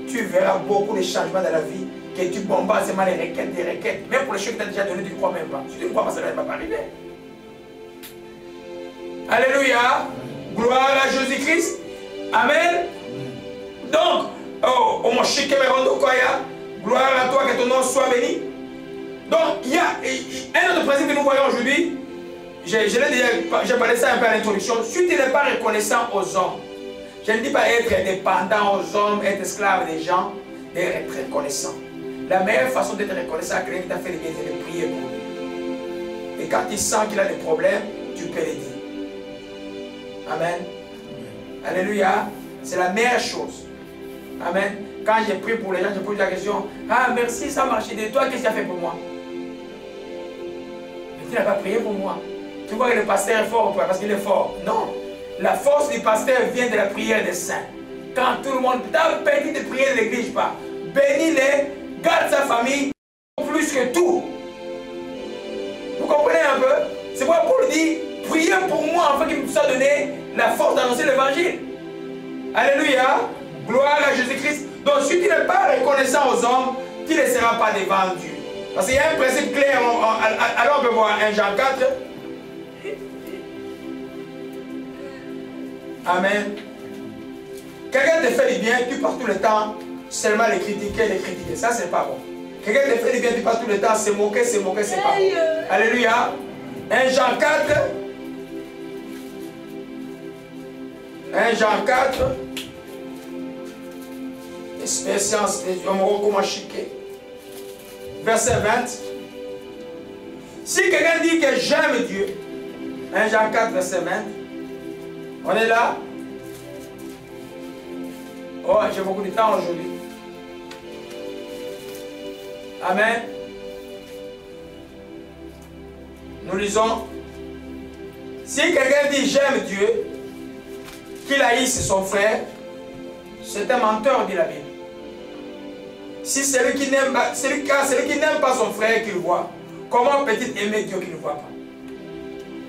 Tu verras beaucoup de changements dans la vie, que tu bombardes seulement les requêtes, des requêtes. Même pour les choses que tu as déjà données, tu ne crois même pas. Si tu ne crois pas, ça ne va pas arriver. Alléluia. Gloire à Jésus-Christ. Amen. Donc, gloire à toi, que ton nom soit béni. Donc, il y a un autre principe que nous voyons aujourd'hui. J'ai parlé ça un peu à l'introduction. Si tu n'es pas reconnaissant aux hommes, je ne dis pas être dépendant aux hommes, être esclave des gens, d'être reconnaissant. La meilleure façon d'être reconnaissant à quelqu'un qui t'a fait le bien, c'est de prier pour lui. Et quand il sent qu'il a des problèmes, tu peux les dire. Amen. Alléluia. C'est la meilleure chose. Amen. Quand j'ai prié pour les gens, je pose la question, ah merci, ça a marché de toi, qu'est-ce que tu as fait pour moi? Mais tu n'as pas prié pour moi. Tu vois que le pasteur est fort parce qu'il est fort. Non. La force du pasteur vient de la prière des saints. Quand tout le monde, ta petite prière de l'église, pas. Bénis-les, garde sa famille, plus que tout. Vous comprenez un peu? C'est pourquoi Paul dit, priez pour moi afin qu'il me soit donné la force d'annoncer l'évangile. Alléluia. Gloire à Jésus-Christ. Donc si tu n'es pas reconnaissant aux hommes, tu ne seras pas devant Dieu. Parce qu'il y a un principe clair. Alors on peut voir 1 Jean 4. Amen. Quelqu'un te fait du bien, tu passes tout le temps seulement les critiquer. Ça, c'est pas bon. Quelqu'un te fait du bien, tu passes tout le temps se moquer, c'est pas bon. Alléluia. 1 Jean 4. 1 Jean 4. Expérience des hommes chiqués. Verset 20. Si quelqu'un dit que j'aime Dieu, 1 Jean 4, verset 20. On est là? Oh, j'ai beaucoup de temps aujourd'hui. Amen. Nous lisons. Si quelqu'un dit j'aime Dieu, qu'il haïsse son frère, c'est un menteur, dit la Bible. Si celui qui n'aime pas son frère qu'il voit, comment peut-il aimer Dieu qu'il ne voit pas?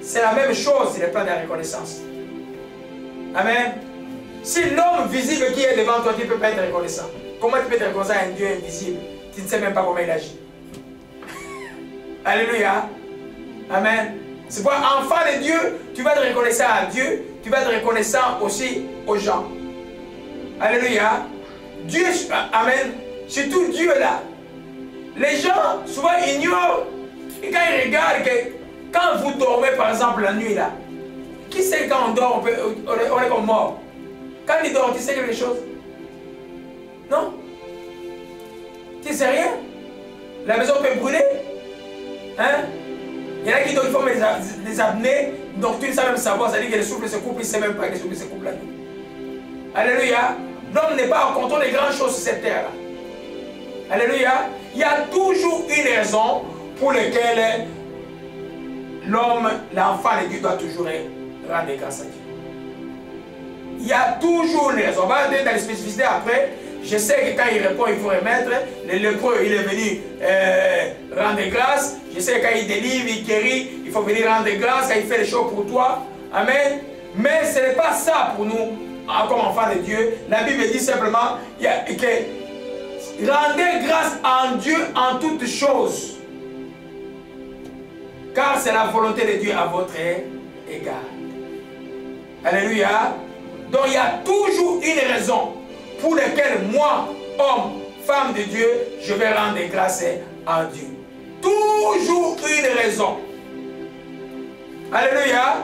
C'est la même chose sur le plan de la reconnaissance. Amen. Si l'homme visible qui est devant toi, tu ne peux pas être reconnaissant. Comment tu peux être reconnaissant à un Dieu invisible? Tu ne sais même pas comment il agit. Alléluia. Amen. C'est pour enfant de Dieu, tu vas être reconnaissant à Dieu, tu vas être reconnaissant aussi aux gens. Alléluia. Dieu, amen. Surtout Dieu là. Les gens souvent ignorent. Et quand ils regardent, quand vous dormez par exemple la nuit là, qui sait quand on dort, on est comme mort? Quand il dort, tu sais quelque chose? Non? Tu sais rien? La maison peut brûler? Hein? Il y en a qui font des apnées, donc tu ne sais même savoir, ça dit que le souffle se coupe, il ne sait même pas que le souffle se coupe la nuit. Alléluia. L'homme n'est pas en contrôle des grandes choses sur cette terre-là. Alléluia. Il y a toujours une raison pour laquelle l'homme, l'enfant de Dieu doit toujours rendre grâce à Dieu. il y a toujours une raison. On va aller dans les spécificités après. Je sais que quand il répond, il faut remettre. Le lépreux, il est venu rendre grâce. Je sais que quand il délivre, il guérit, il faut venir rendre grâce. Quand il fait les choses pour toi. Amen. Mais ce n'est pas ça pour nous, comme enfants de Dieu. La Bible dit simplement que rendez grâce en Dieu en toutes choses. Car c'est la volonté de Dieu à votre égard. Alléluia. Donc il y a toujours une raison pour laquelle moi, homme, femme de Dieu, je vais rendre grâce à Dieu. Toujours une raison. Alléluia.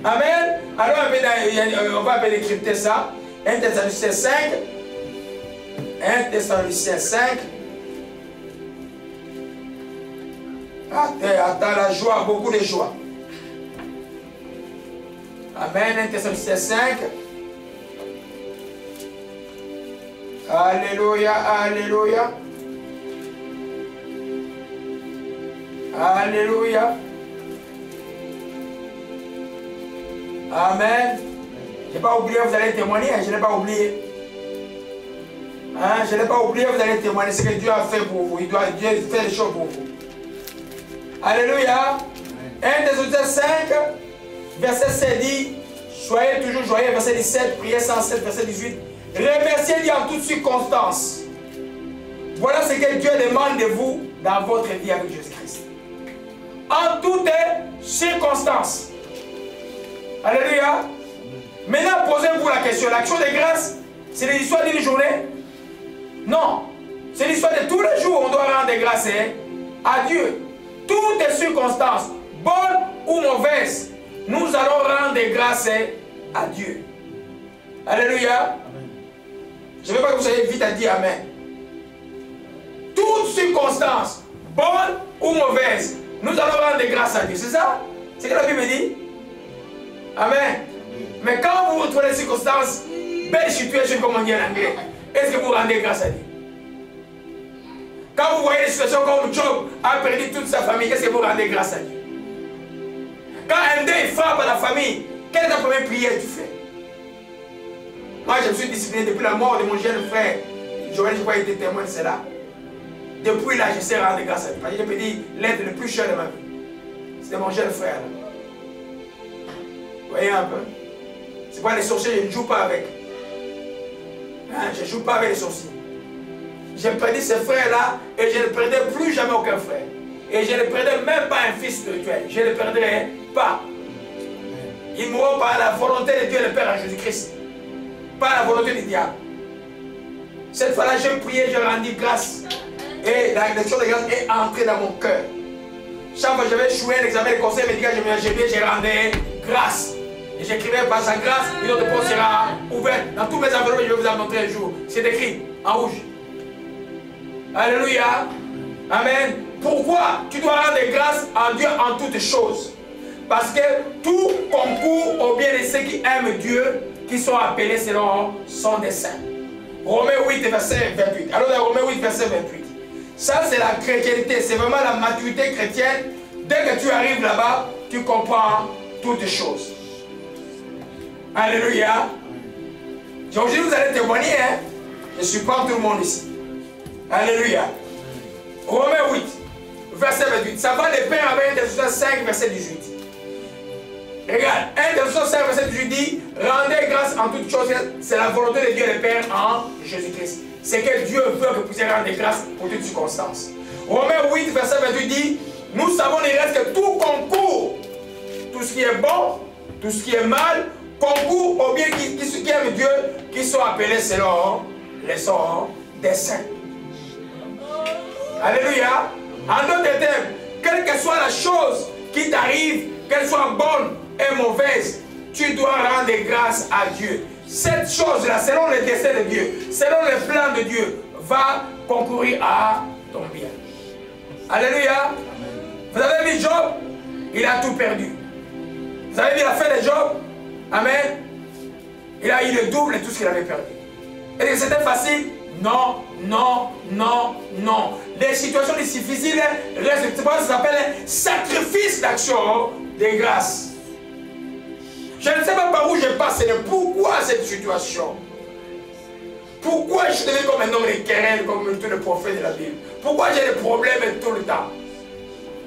Amen. Alors on va un peu décrypter ça. 1 Thessaloniciens 5. 1 Thessaloniciens 5. Attends la joie, beaucoup de joie. Amen. 1 Thessaloniciens 5. Alléluia, alléluia. Alléluia. Amen. Je n'ai pas oublié, vous allez témoigner, je n'ai pas oublié. Hein, je n'ai pas oublié, vous allez témoigner ce que Dieu a fait pour vous. Dieu fait les choses pour vous. Alléluia. 1 Thessaloniciens 5, verset 7 dit, soyez toujours joyeux, verset 17, priez sans cesse, verset 18. Remerciez Dieu en toutes circonstances. Voilà ce que Dieu demande de vous dans votre vie avec Jésus-Christ. En toutes circonstances. Alléluia. Maintenant, posez-vous la question. L'action de grâce, c'est l'histoire d'une journée? Non. C'est l'histoire de tous les jours où on doit rendre grâce à Dieu. Toutes les circonstances, bonnes ou mauvaises, nous allons rendre grâce à Dieu. Alléluia. Je ne veux pas que vous soyez vite à dire Amen. Toutes circonstances, bonnes ou mauvaises, nous allons rendre grâce à Dieu. C'est ça? C'est ce que la Bible dit? Amen. Mais quand vous retrouvez les circonstances, belle situation comme on dit en anglais, est-ce que vous rendez grâce à Dieu? Quand vous voyez des situations comme Job a perdu toute sa famille, est-ce que vous rendez grâce à Dieu? Quand un deuil frappe à la famille, quelle est la première prière que tu fais? Moi, je me suis discipliné depuis la mort de mon jeune frère. Joël, je crois qu'il était témoin de cela. Depuis là, je sais rendre grâce à Dieu. Parce que je peux dire l'aide le plus cher de ma vie. C'était mon jeune frère. Vous voyez un peu? C'est pas les sorciers, je ne joue pas avec. Hein? Je ne joue pas avec les sorciers. J'ai perdu ce frère-là et je ne perdrai plus jamais aucun frère. Et je ne perdrai même pas un fils spirituel. Je ne le perdrai pas. Ils mourront par la volonté de Dieu le Père en Jésus-Christ. Pas la volonté du diable. Cette fois-là, j'ai prié, j'ai rendu grâce. Et la lecture de grâce est entrée dans mon cœur. Chaque fois que j'avais échoué un examen de conseil médical, j'ai rendu grâce. Et j'écrivais par sa grâce, une autre porte sera ouverte. Dans tous mes enveloppes, je vais vous en montrer un jour. C'est écrit en rouge. Alléluia. Amen. Pourquoi tu dois rendre grâce à Dieu en toutes choses? Parce que tout concourt au bien de ceux qui aiment Dieu, qui sont appelés selon son dessein. Romains 8, verset 28. Alors dans Romains 8, verset 28. Ça, c'est la chrétienté. C'est vraiment la maturité chrétienne. Dès que tu arrives là-bas, tu comprends toutes choses. Alléluia. Aujourd'hui, vous allez témoigner. Hein? Je suis pas tout le monde ici. Alléluia. Romains 8, verset 28. Ça va de pair avec 1 Thessaloniciens 5, verset 18. Regarde, 1 Thessaloniciens 5, verset 18 dit, rendez grâce en toutes choses, c'est la volonté de Dieu le Père en Jésus-Christ. C'est que Dieu veut que vous puissiez rendre grâce pour toutes circonstances. Romains 8, verset 28 dit, nous savons il reste que tout concourt, tout ce qui est bon, tout ce qui est mal, concourt au bien qui aiment Dieu, qui sont appelés selon les sorts des saints. Alléluia. En d'autres termes, quelle que soit la chose qui t'arrive, qu'elle soit bonne et mauvaise, tu dois rendre grâce à Dieu. Cette chose-là, selon le dessein de Dieu, selon le plan de Dieu, va concourir à ton bien. Alléluia. Vous avez vu Job? Il a tout perdu. Vous avez vu la fin de Job? Amen. Il a eu le double de tout ce qu'il avait perdu. Est-ce que c'était facile? Non, non, non, non. Les situations difficiles restent. Ça s'appelle sacrifice d'action de grâce. Je ne sais pas par où je passe, mais pourquoi cette situation? Pourquoi je suis devenu comme un homme de querelle, comme tous les prophètes de la Bible? Pourquoi j'ai des problèmes tout le temps?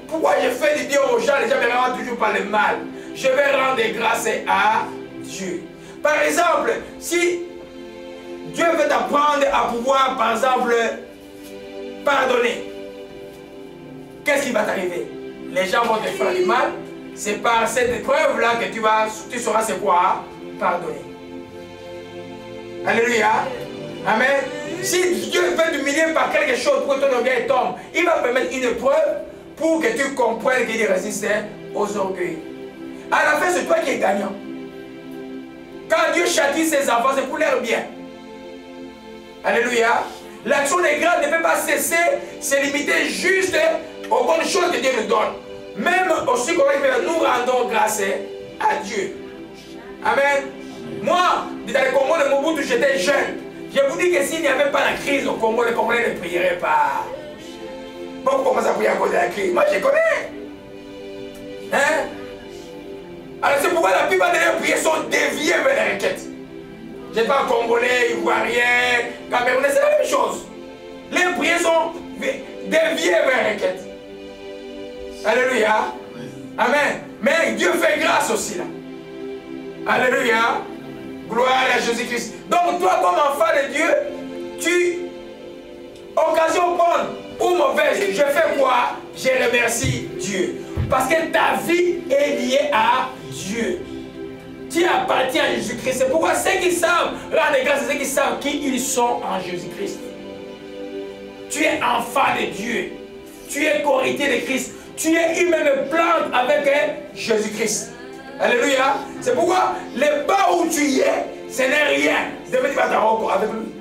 Pourquoi je fais du bien aux gens, les gens me rendent toujours par le mal? Je vais rendre grâce à Dieu. Par exemple, si Dieu veut t'apprendre à pouvoir, par exemple, pardonner, qu'est-ce qui va t'arriver? Les gens vont te faire du mal. C'est par cette épreuve-là que tu sauras c'est quoi? Pardonner. Alléluia. Amen. Si Dieu veut t'humilier par quelque chose pour que ton orgueil tombe, il va permettre une épreuve pour que tu comprennes qu'il résiste aux orgueils. À la fin, c'est toi qui es gagnant. Quand Dieu châtie ses enfants, c'est pour leur bien. Alléluia. L'action des grâces ne peut pas cesser, c'est limiter juste aux bonnes choses que Dieu nous donne. Même aussi, nous rendons grâce à Dieu. Amen. Moi, dans le Congo de Mobutu, j'étais jeune. Je vous dis que s'il n'y avait pas la crise au Congo, les Congolais ne prieraient pas. Bon, comment ça prie à cause de la crise? Moi, je connais. Hein? Alors, c'est pourquoi la plupart de leurs prières sont déviées vers la requête. Je ne sais pas, Congolais, Ivoiriens, Camerounais, c'est la même chose. Les prières sont déviées vers la requête. Alléluia. Amen. Mais Dieu fait grâce aussi là. Alléluia. Gloire à Jésus-Christ. Donc toi, comme enfant de Dieu, tu, occasion bonne ou mauvaise, je fais quoi? Je remercie Dieu. Parce que ta vie est liée à Dieu. Tu appartiens à Jésus-Christ. C'est pourquoi ceux qui savent rendre grâce, c'est ceux qui savent qui ils sont en Jésus-Christ. Tu es enfant de Dieu. Tu es co-héritier de Christ. Tu es une même plante avec Jésus-Christ. Alléluia. C'est pourquoi le bas où tu y es, ce n'est rien. Demain tu vas t'en avec lui.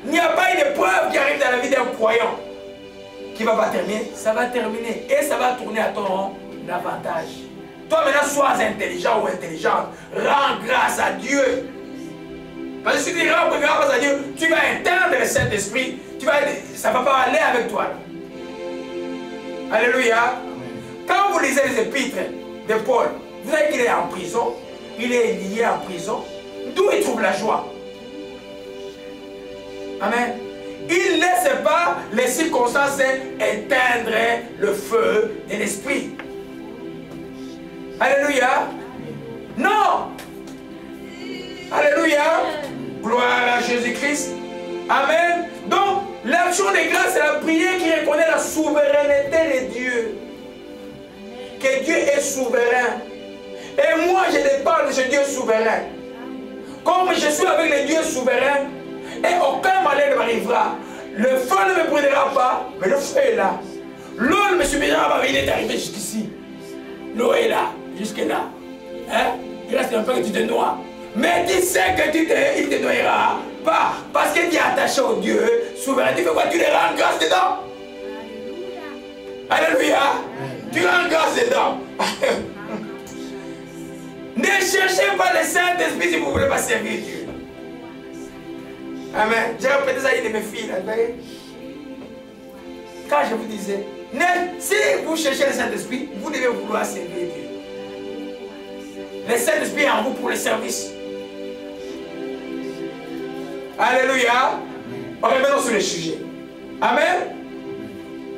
Il n'y a pas une épreuve qui arrive dans la vie d'un croyant qui ne va pas terminer. Ça va terminer et ça va tourner à ton avantage. Toi maintenant, sois intelligent ou intelligente. Rends grâce à Dieu. Parce que si tu rends grâce à Dieu, tu vas éteindre le Saint-Esprit. Ça ne va pas aller avec toi. Alléluia. Quand vous lisez les épîtres de Paul, vous savez qu'il est en prison. Il est lié en prison. D'où il trouve la joie? Amen. Il ne laisse pas les circonstances éteindre le feu de l'esprit. Alléluia. Non. Alléluia. Gloire à Jésus-Christ. Amen. Donc, l'action de grâce, c'est la prière qui reconnaît la souveraineté de Dieu. Que Dieu est souverain. Et moi, je dépends de ce Dieu souverain. Comme je suis avec le Dieu souverain, et aucun malheur ne m'arrivera. Le feu ne me brûlera pas, mais le feu est là. L'eau ne me suffira pas, mais il est arrivé jusqu'ici. L'eau est là, jusque là. Hein? Il reste un peu que tu te noies. Mais tu sais que il ne te noyera pas. Parce que tu es attaché au Dieu souverain. Tu fais quoi? Tu les rends grâce dedans. Alléluia. Tu rends grâce dedans. Ne cherchez pas le Saint-Esprit si vous ne voulez pas servir Dieu. Amen. J'ai répété ça à une de mes filles. Là, quand je vous disais, si vous cherchez le Saint-Esprit, vous devez vouloir servir Dieu. Le Saint-Esprit est en vous pour le service. Alléluia. Revenons sur le sujet. Amen.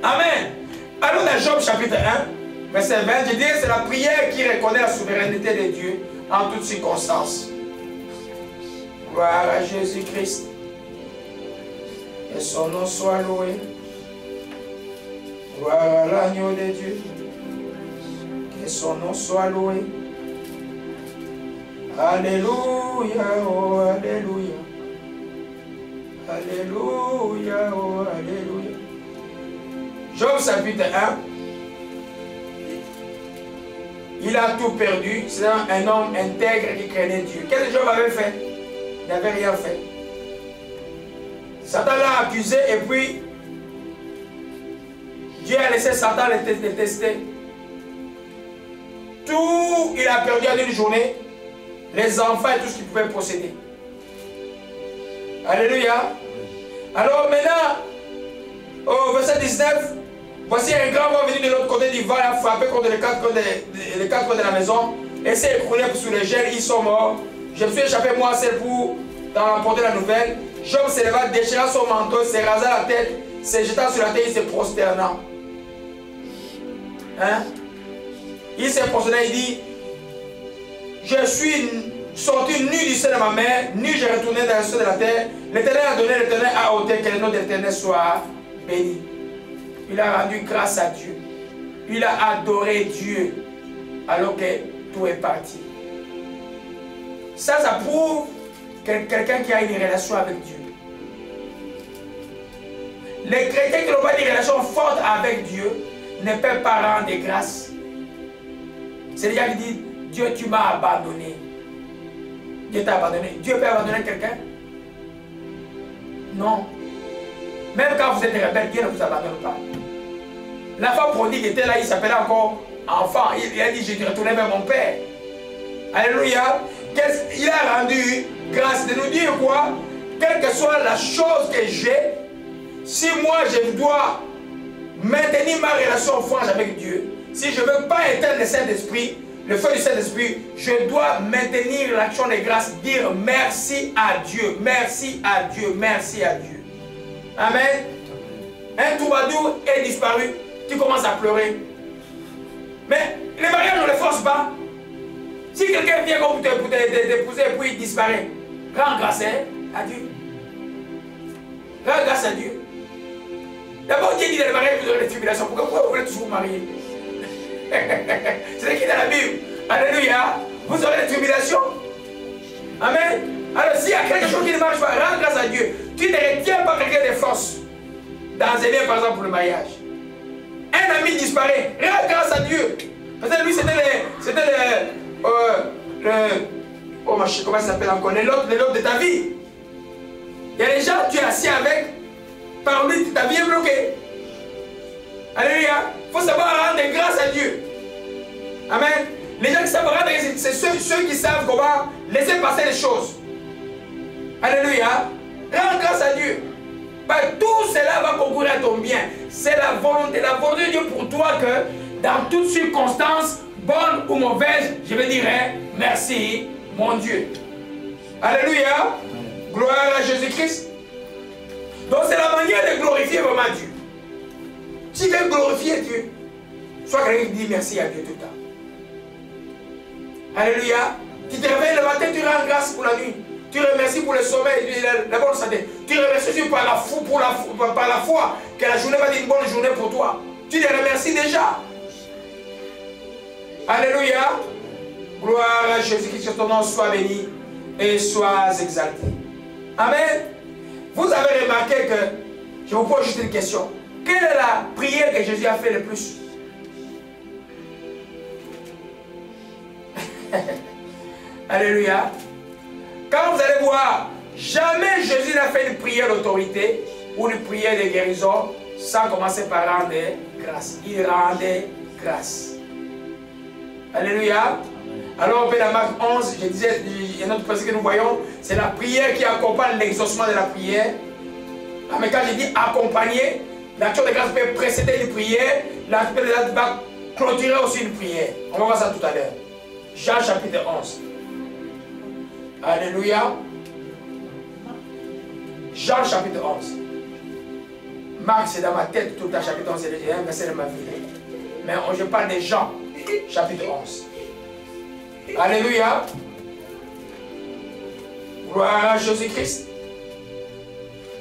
Amen. Allons dans Job chapitre 1, verset 20. Je dis, c'est la prière qui reconnaît la souveraineté de Dieu en toutes circonstances. Gloire à Jésus-Christ. Que son nom soit loué. Gloire à l'agneau de Dieu. Que son nom soit loué. Alléluia, oh Alléluia. Alléluia, oh Alléluia. Job chapitre 1. Il a tout perdu. C'est un homme intègre qui craignait Dieu. Qu'est-ce que Job avait fait? Il n'avait rien fait. Satan l'a accusé et puis Dieu a laissé Satan le tester. Tout il a perdu en une journée. Les enfants et tout ce qu'il pouvait posséder. Alléluia. Alors maintenant, au verset 19, voici un grand vent venu de l'autre côté du val, a frappé contre les quatre coins de la maison. et s'est écroulé sous le gel, ils sont morts. Je me suis échappé moi seul pour emporter la nouvelle. Job se leva, déchira son manteau, se rasa la tête, se jeta sur la terre, il se prosterna. Hein? Il s'est prosterné, il dit, je suis sorti nu du sein de ma mère, nu j'ai retourné dans le sein de la terre. L'Éternel a donné, l'Éternel a ôté, que le nom de l'Éternel soit béni. Il a rendu grâce à Dieu. Il a adoré Dieu alors que tout est parti. Ça prouve quelqu'un qui a une relation avec Dieu. Les chrétiens qui n'ont pas une relation forte avec Dieu ne peuvent pas rendre grâce. C'est les gens qui disent, Dieu, tu m'as abandonné. Dieu t'a abandonné. Dieu peut abandonner quelqu'un? Non. Même quand vous êtes rebelle, Dieu ne vous abandonne pas. L'enfant prodigue était là, il s'appelait encore enfant. Il a dit, je retourné vers mon père. Alléluia. Il a rendu grâce de nous dire quoi? Quelle que soit la chose que j'ai, si moi je dois maintenir ma relation franche avec Dieu, si je ne veux pas éteindre le Saint-Esprit, le feu du Saint-Esprit, je dois maintenir l'action de grâce, dire merci à Dieu, merci à Dieu, merci à Dieu. Amen. Un troubadour est disparu, tu commences à pleurer. Mais les mariages ne le forcent pas. Si quelqu'un vient pour t'épouser et puis il disparaît, rends grâce à Dieu. Rends grâce à Dieu. D'abord, Dieu dit dans le mariage, vous aurez des tribulations. Pourquoi vous voulez toujours vous marier? C'est écrit dans la Bible. Alléluia. Vous aurez des tribulations. Amen. Alors, s'il y a quelque chose qui ne marche pas, rends grâce à Dieu. Tu ne retiens pas quelqu'un de force. Dans un lien, par exemple, pour le mariage. Un ami disparaît, rends grâce à Dieu. Parce que lui, c'était comment ça s'appelle encore? L'autre de ta vie. Il y a des gens, tu es assis avec, par lui, ta vie est bloquée. Alléluia. Il faut savoir rendre grâce à Dieu. Amen. Les gens qui savent rendre grâce, c'est ceux qui savent comment laisser passer les choses. Alléluia. Rends grâce à Dieu. Tout cela va concourir à ton bien. C'est la volonté de Dieu pour toi que dans toutes circonstances, bonnes ou mauvaises, je vais dire merci, mon Dieu. Alléluia. Gloire à Jésus-Christ. Donc c'est la manière de glorifier vraiment Dieu. Si tu veux glorifier Dieu, sois quelqu'un qui dit merci à Dieu tout le temps. Alléluia. Tu te réveilles le matin, tu rends grâce pour la nuit. Tu remercies pour le sommeil, la bonne santé. Tu remercies par la foi que la journée va être une bonne journée pour toi. Tu les remercies déjà. Alléluia. Gloire à Jésus-Christ, que ton nom soit béni et soit exalté. Amen. Vous avez remarqué que, je vous pose juste une question. Quelle est la prière que Jésus a fait le plus? Alléluia. Quand vous allez voir, jamais Jésus n'a fait une prière d'autorité ou une prière de guérison sans commencer par rendre grâce. Il rendait grâce. Alléluia. Alors, dans Marc 11, je disais, il y a une autre passage que nous voyons, c'est la prière qui accompagne l'exaucement de la prière. Mais quand je dis accompagner, l'action de grâce peut précéder une prière, l'action de grâce va clôturer aussi une prière. On va voir ça tout à l'heure. Jean chapitre 11. Alléluia. Jean chapitre 11. Marc, c'est dans ma tête, tout le temps, chapitre 11, c'est un verset de ma vie. Mais je parle de Jean, chapitre 11. Alléluia. Gloire à Jésus-Christ.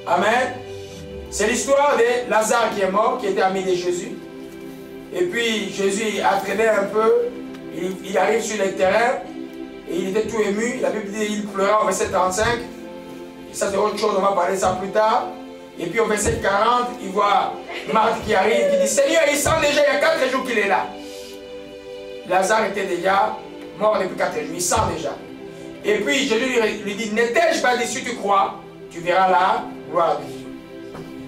Amen. C'est l'histoire de Lazare qui est mort, qui était ami de Jésus. Et puis Jésus a traîné un peu. Il arrive sur le terrain. Et il était tout ému. La Bible dit qu'il pleura au verset 35. Et ça c'est autre chose, on va parler de ça plus tard. Et puis au verset 40, il voit Marthe qui arrive, qui dit, Seigneur, il sent déjà, il y a 4 jours qu'il est là. Lazare était déjà mort depuis 4 jours, il sent déjà. Et puis Jésus lui dit, n'étais-je pas déçu, tu crois? Tu verras la gloire de Dieu.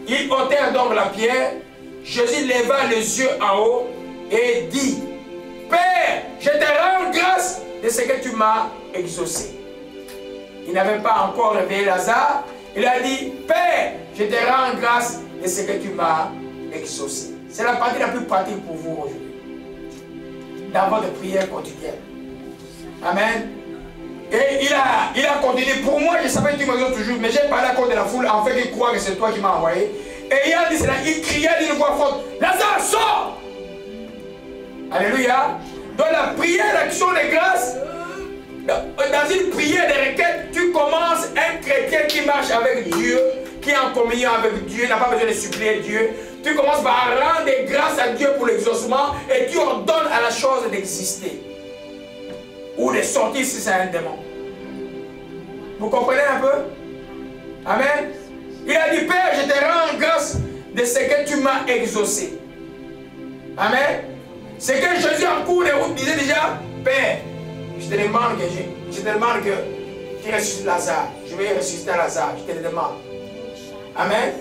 Ils ôtèrent donc la pierre. Jésus leva les yeux en haut et dit, Père, je te rends grâce de ce que tu m'as exaucé. Il n'avait pas encore réveillé Lazare. Il a dit, Père, je te rends grâce de ce que tu m'as exaucé. C'est la partie la plus pratique pour vous aujourd'hui. Dans votre prière quotidienne. Amen. Et il a continué. Pour moi, je savais que tu m'exauces toujours, mais j'ai parlé à cause de la foule, en fait, il croit que c'est toi qui m'as envoyé. Et il a dit cela, il criait d'une voix forte, Lazare, sors! Alléluia. Dans la prière d'action de grâce, dans une prière de requête, tu commences un chrétien qui marche avec Dieu, qui est en communion avec Dieu, n'a pas besoin de supplier Dieu. Tu commences par rendre grâce à Dieu pour l'exaucement et tu ordonnes à la chose d'exister. Ou de sortir si c'est un démon. Vous comprenez un peu? Amen. Il a dit, Père, je te rends grâce de ce que tu m'as exaucé. Amen. C'est que Jésus en cours de route disait déjà, Père, je te demande que tu ressuscites Lazare. Je vais ressusciter Lazare, je te le demande. Amen.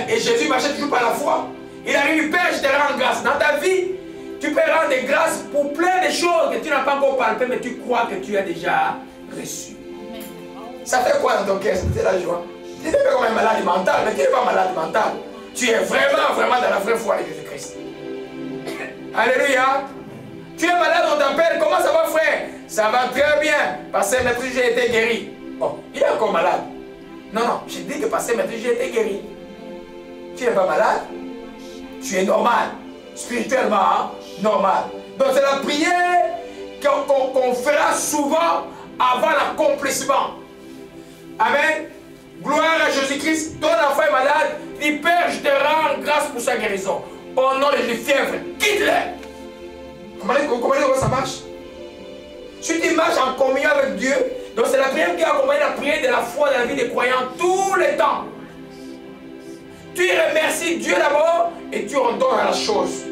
Et Jésus marchait toujours par la foi. Il a dit, Père, je te rends grâce. Dans ta vie, tu peux rendre grâce pour plein de choses que tu n'as pas encore palpées, mais tu crois que tu as déjà reçu. Ça fait quoi dans ton cœur? C'est la joie. Tu n'es pas comme un malade mental, mais tu n'es pas malade mental. Tu es vraiment dans la vraie foi de Jésus-Christ. Alléluia. Tu es malade, on t'appelle. Comment ça va, frère? Ça va très bien. Pasteur Maître, j'ai été guéri. Bon, il est encore malade. Non, je dis que Pasteur Maître, j'ai été guéri. Tu n'es pas malade. Tu es normal. Spirituellement, hein? Normal. Donc c'est la prière qu'on fera souvent avant l'accomplissement. Amen. Gloire à Jésus-Christ. Ton enfant est malade. Dis, Père, je te rends grâce pour sa guérison. Au nom de Jésus, fièvre, quitte-le. Vous comprenez comment ça marche? Si tu marches en communion avec Dieu, donc c'est la prière qui accompagne la prière de la foi dans la vie des croyants tout le temps. Tu remercies Dieu d'abord et tu ordonnes à la chose.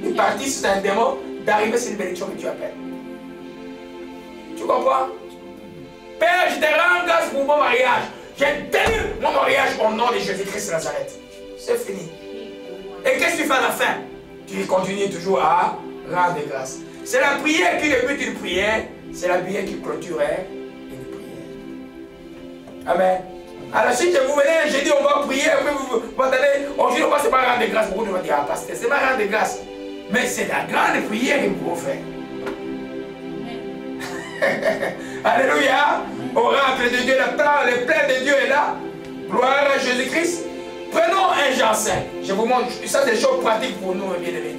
Il partit si c'est un démon d'arriver sur une bénédiction que tu appelles. Tu comprends? Père, je te rends grâce pour mon mariage. J'ai tenu mon mariage au nom de Jésus-Christ de Nazareth. C'est fini. Et qu'est-ce que tu fais à la fin? Tu continues toujours à rendre grâce. C'est la prière qui débute une prière. C'est la prière qui clôture une prière. Amen. Alors si je vous venez, j'ai dit on va prier, après vous attendez, aujourd'hui on va se pas rendre grâce. Beaucoup de gens vont dire, ah pasteur, c'est pas rendre grâce. Mais c'est la grande prière que nous pouvons faire. Alléluia. Oracle de Dieu, le plein de Dieu est là. Gloire à Jésus-Christ. Prenons un Jean 5. Je vous montre, ça c'est des choses pratiques pour nous, bien-aimés.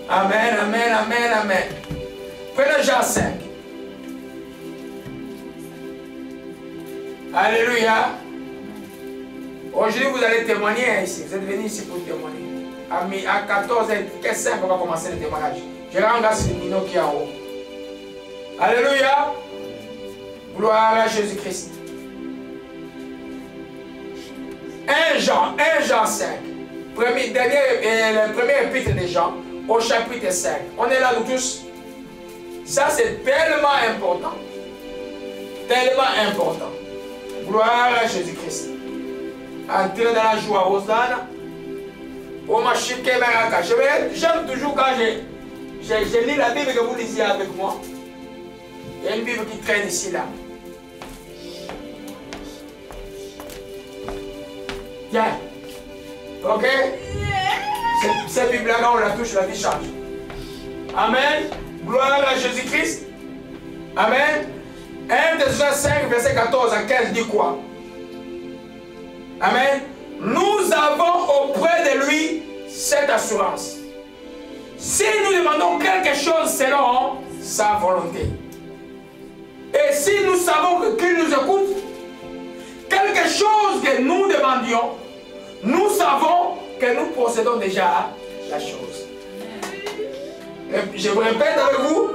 Amen, amen, amen, amen. Prenons Jean 5. Alléluia. Aujourd'hui, vous allez témoigner ici. Vous êtes venus ici pour témoigner. À 14 et 5, on va commencer le témoignage. Je rends grâce à Nino qui est en haut. Alléluia. Gloire à Jésus-Christ. 1 Jean 5. Le premier épître de Jean, au chapitre 5. On est là, nous tous. Ça, c'est tellement important. Tellement important. Gloire à Jésus-Christ. Entrez dans la joie, Hosanna. J'aime toujours quand je lis la Bible que vous lisez avec moi. Il y a une Bible qui traîne ici, là. Tiens. Ok? Cette Bible-là, quand on la touche, la vie change. Amen. Gloire à Jésus-Christ. Amen. 1 Thessaloniciens 5, verset 14 à 15 dit quoi? Amen. Nous avons auprès de lui cette assurance. Si nous demandons quelque chose selon sa volonté, et si nous savons qu'il nous écoute, quelque chose que nous demandions, nous savons que nous possédons déjà la chose. Et je vous répète avec vous,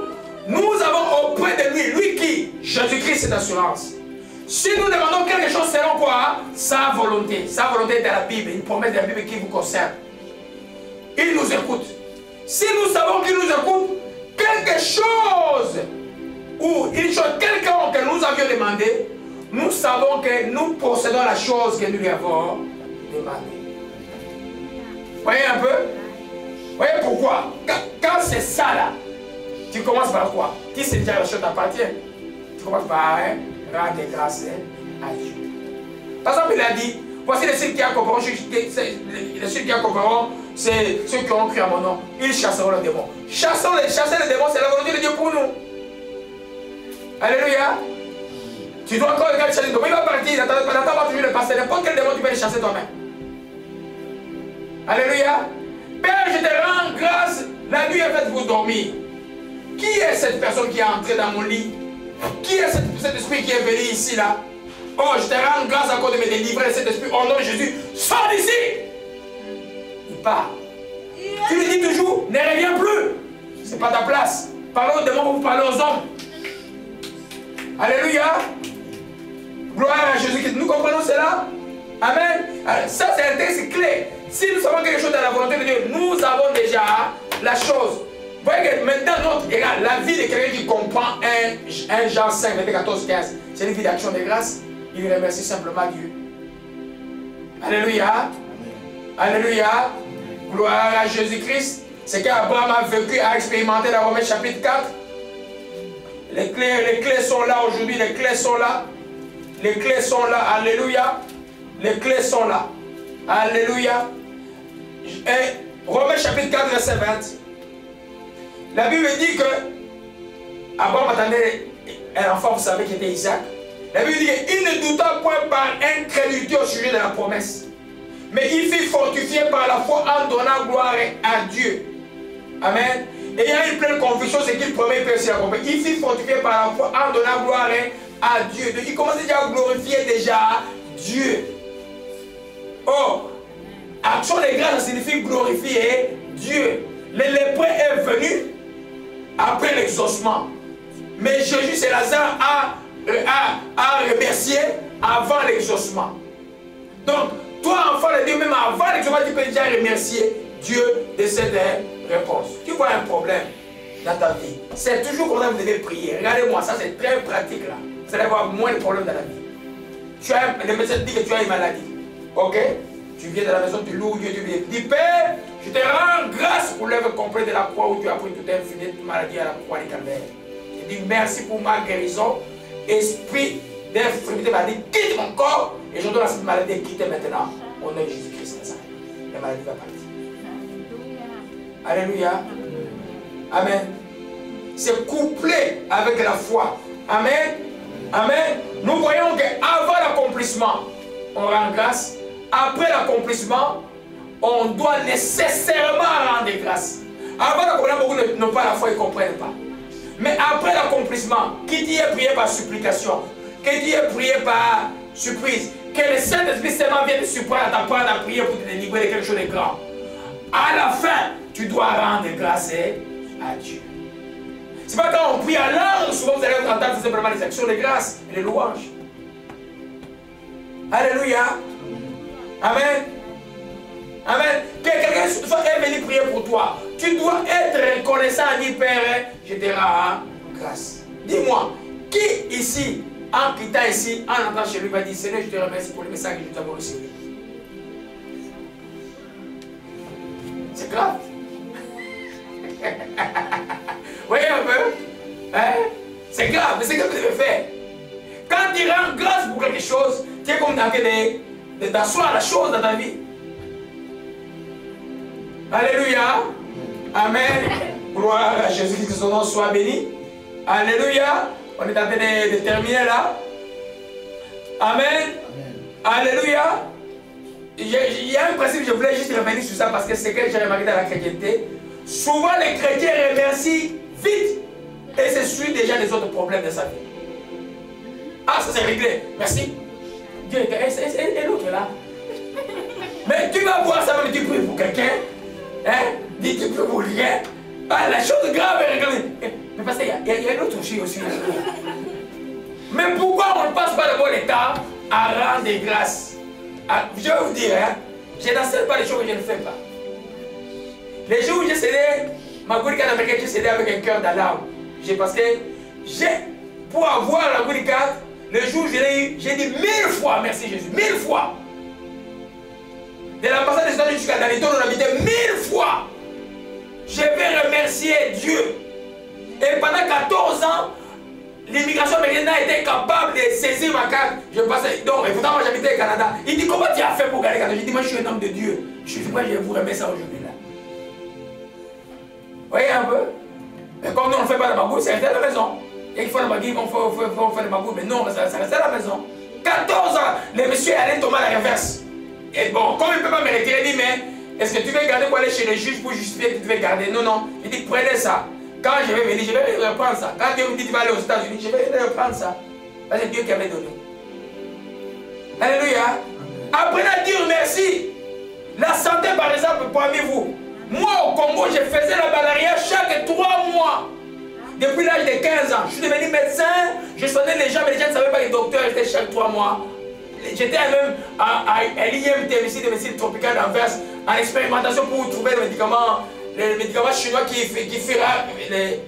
nous avons auprès de lui, lui qui? Jésus-Christ, cette assurance. Si nous demandons quelque chose selon quoi? Sa volonté. Sa volonté est dans la Bible, une promesse de la Bible qui vous concerne. Il nous écoute. Si nous savons qu'il nous écoute, quelque chose ou une chose quelconque que nous avions demandé, nous savons que nous possédons la chose que nous lui avons demandé. Voyez un peu? Voyez pourquoi? Quand c'est ça là, tu commences par quoi? Si c'est déjà la chose t'appartient, tu commences par rendre grâce à Dieu. Par exemple, il a dit, voici les signes qui accompagneront, les signes qui accompagneront, c'est ceux qui ont cru à mon nom. Ils chasseront les démons. Chasser les démons, c'est la volonté de Dieu pour nous. Alléluia. Tu dois encore regarder chasser. Donc il va partir. N'attends pas toujours le passer. N'importe quel démon, tu peux le chasser toi-même. Alléluia. Père, je te rends grâce. La nuit est faite pour dormir. Qui est cette personne qui est entrée dans mon lit? Qui est cet esprit qui est venu ici là? Oh, je te rends grâce à cause de me délivrer de cet esprit. Au nom de Jésus, sors d'ici. Il part. Tu lui dis toujours, ne reviens plus. Ce n'est pas ta place. Parlez aux démons, vous parlez aux hommes. Alléluia. Gloire à Jésus-Christ. Nous comprenons cela? Amen. Alors, ça, c'est un texte clé. Si nous savons quelque chose dans la volonté de Dieu, nous avons déjà la chose. Vous voyez que maintenant, la vie de quelqu'un qui comprend 1 Jean 5, 14, 15, c'est une vie d'action de grâce. Il remercie simplement Dieu. Alléluia. Alléluia. Gloire à Jésus-Christ. C'est qu'Abraham a vécu, a expérimenté dans Romains chapitre 4. Les clés sont là aujourd'hui. Les clés sont là. Les clés sont là. Alléluia. Les clés sont là. Alléluia. Et Romains chapitre 4, verset 20. La Bible dit que Abraham attendait un enfant, vous savez, qui était Isaac. La Bible dit qu'il ne douta point par incrédulité au sujet de la promesse. Mais il fut fortifié par la foi en donnant gloire à Dieu. Amen. Ayant une pleine conviction, c'est qu'il promet, il peut aussi l'accomplir. Il fut fortifié par la foi en donnant gloire à Dieu. Donc il commence déjà à glorifier déjà Dieu. Oh, action de grâce, ça signifie glorifier Dieu. Le lépreux est venu après l'exaucement. Mais Jésus, c'est Lazare, a remercié avant l'exaucement. Donc, toi, enfant de Dieu, même avant l'exaucement, tu peux déjà remercier Dieu de cette réponse. Tu vois un problème dans ta vie. C'est toujours comme ça que vous devez prier. Regardez-moi, ça c'est très pratique là. Vous allez avoir moins de problèmes dans la vie. Le médecin te dit que tu as une maladie. Ok? Tu viens de la maison, tu loues Dieu, tu dis Père, je te rends grâce pour l'œuvre complète de la croix où tu as pris toute infinite maladie à la croix du calvaire. Je dis merci pour ma guérison. Esprit d'infirmité m'a dit quitte mon corps et je donne à cette maladie quitte maintenant. Au nom de Jésus-Christ. La maladie va partir. Alléluia. Amen. C'est couplé avec la foi. Amen. Amen. Nous voyons qu'avant l'accomplissement, on rend grâce. Après l'accomplissement, on doit nécessairement rendre grâce. Avant l'accomplissement, beaucoup n'ont pas la foi, ils ne comprennent pas. Mais après l'accomplissement, qui dit est prié par supplication, qui dit est prié par surprise, que le Saint-Esprit seulement vienne te surprendre, t'apprendre à prier pour te délivrer de quelque chose de grand. À la fin, tu dois rendre grâce à Dieu. C'est pas quand on prie à l'heure, souvent vous allez entendre simplement les actions de grâce et les louanges. Alléluia. Amen. Amen. Que quelqu'un soit venu prier pour toi. Tu dois être reconnaissant à dire Père, je te rends grâce. Dis-moi, qui ici, en quittant ici, en entrant chez lui, va dire Seigneur, je te remercie pour le message que je t'ai reçu. C'est grave. Voyez un peu, hein? C'est grave, mais c'est ce que vous devez faire. Quand tu rends grâce pour quelque chose, tu es comme dans d'asseoir la chose dans ta vie. Alléluia. Amen. Gloire à Jésus, que son nom soit béni. Alléluia. On est en train de terminer là. Amen. Alléluia. Il y a un principe, je voulais juste revenir sur ça parce que c'est que j'ai remarqué dans la chrétienté. Souvent les chrétiens remercient vite et se suivent déjà les autres problèmes de sa vie. Ah, ça c'est réglé. Merci. Dieu et l'autre là. Mais tu vas voir ça même, tu pries pour quelqu'un. Hein? Dis tu pries pour rien. Ah, la chose grave est réglée. Mais parce qu'il y a une autre chose aussi. Mais pourquoi on ne passe pas le bon état à rendre grâce? Je vais vous dire, hein, je n'enseigne pas les choses que je ne fais pas. Les jours où j'ai cédé, ma gouricade américaine, j'ai cédé avec un cœur d'alarme. Parce que pour avoir la gouricade, le jour où je l'ai eu, j'ai dit 1000 fois merci Jésus, 1000 fois. De l'ambassade des États-Unis jusqu'à Daniton, on habitait 1000 fois. Je vais remercier Dieu. Et pendant 14 ans, l'immigration américaine n'a été capable de saisir ma carte. Je passais, donc, et pourtant moi j'habitais au Canada. Il dit comment tu as fait pour gagner la carte? J'ai dit moi je suis un homme de Dieu. Je suis moi je vais vous remercier aujourd'hui là. Voyez un peu? Mais comme nous on ne fait pas de ma bouche, c'est resté à la maison. il faut le bagui, il faut faire le bagou. Mais non, ça restait à la maison. 14 ans, le monsieur allait tomber à la reverse. Et bon, comme il ne peut pas me retirer, il dit, mais est-ce que tu veux garder pour aller chez le juge pour justifier que tu veux garder? Non, non. Il dit, prenez ça. Quand je vais venir, je vais reprendre ça. Quand Dieu me dit, tu vas aller aux États-Unis, je vais reprendre ça. Parce que c'est Dieu qui avait donné. Alléluia. Apprenez à dire merci. La santé, par exemple, parmi vous. Moi, au Congo, je faisais la malaria chaque 3 mois. Depuis l'âge de 15 ans. Je suis devenu médecin. Je soignais les gens, mais les gens ne savaient pas que les docteurs étaient chaque 3 mois. J'étais même à l'IMT, ici, de médecine tropicale d'Anvers, en expérimentation pour trouver les médicaments chinois qui fera les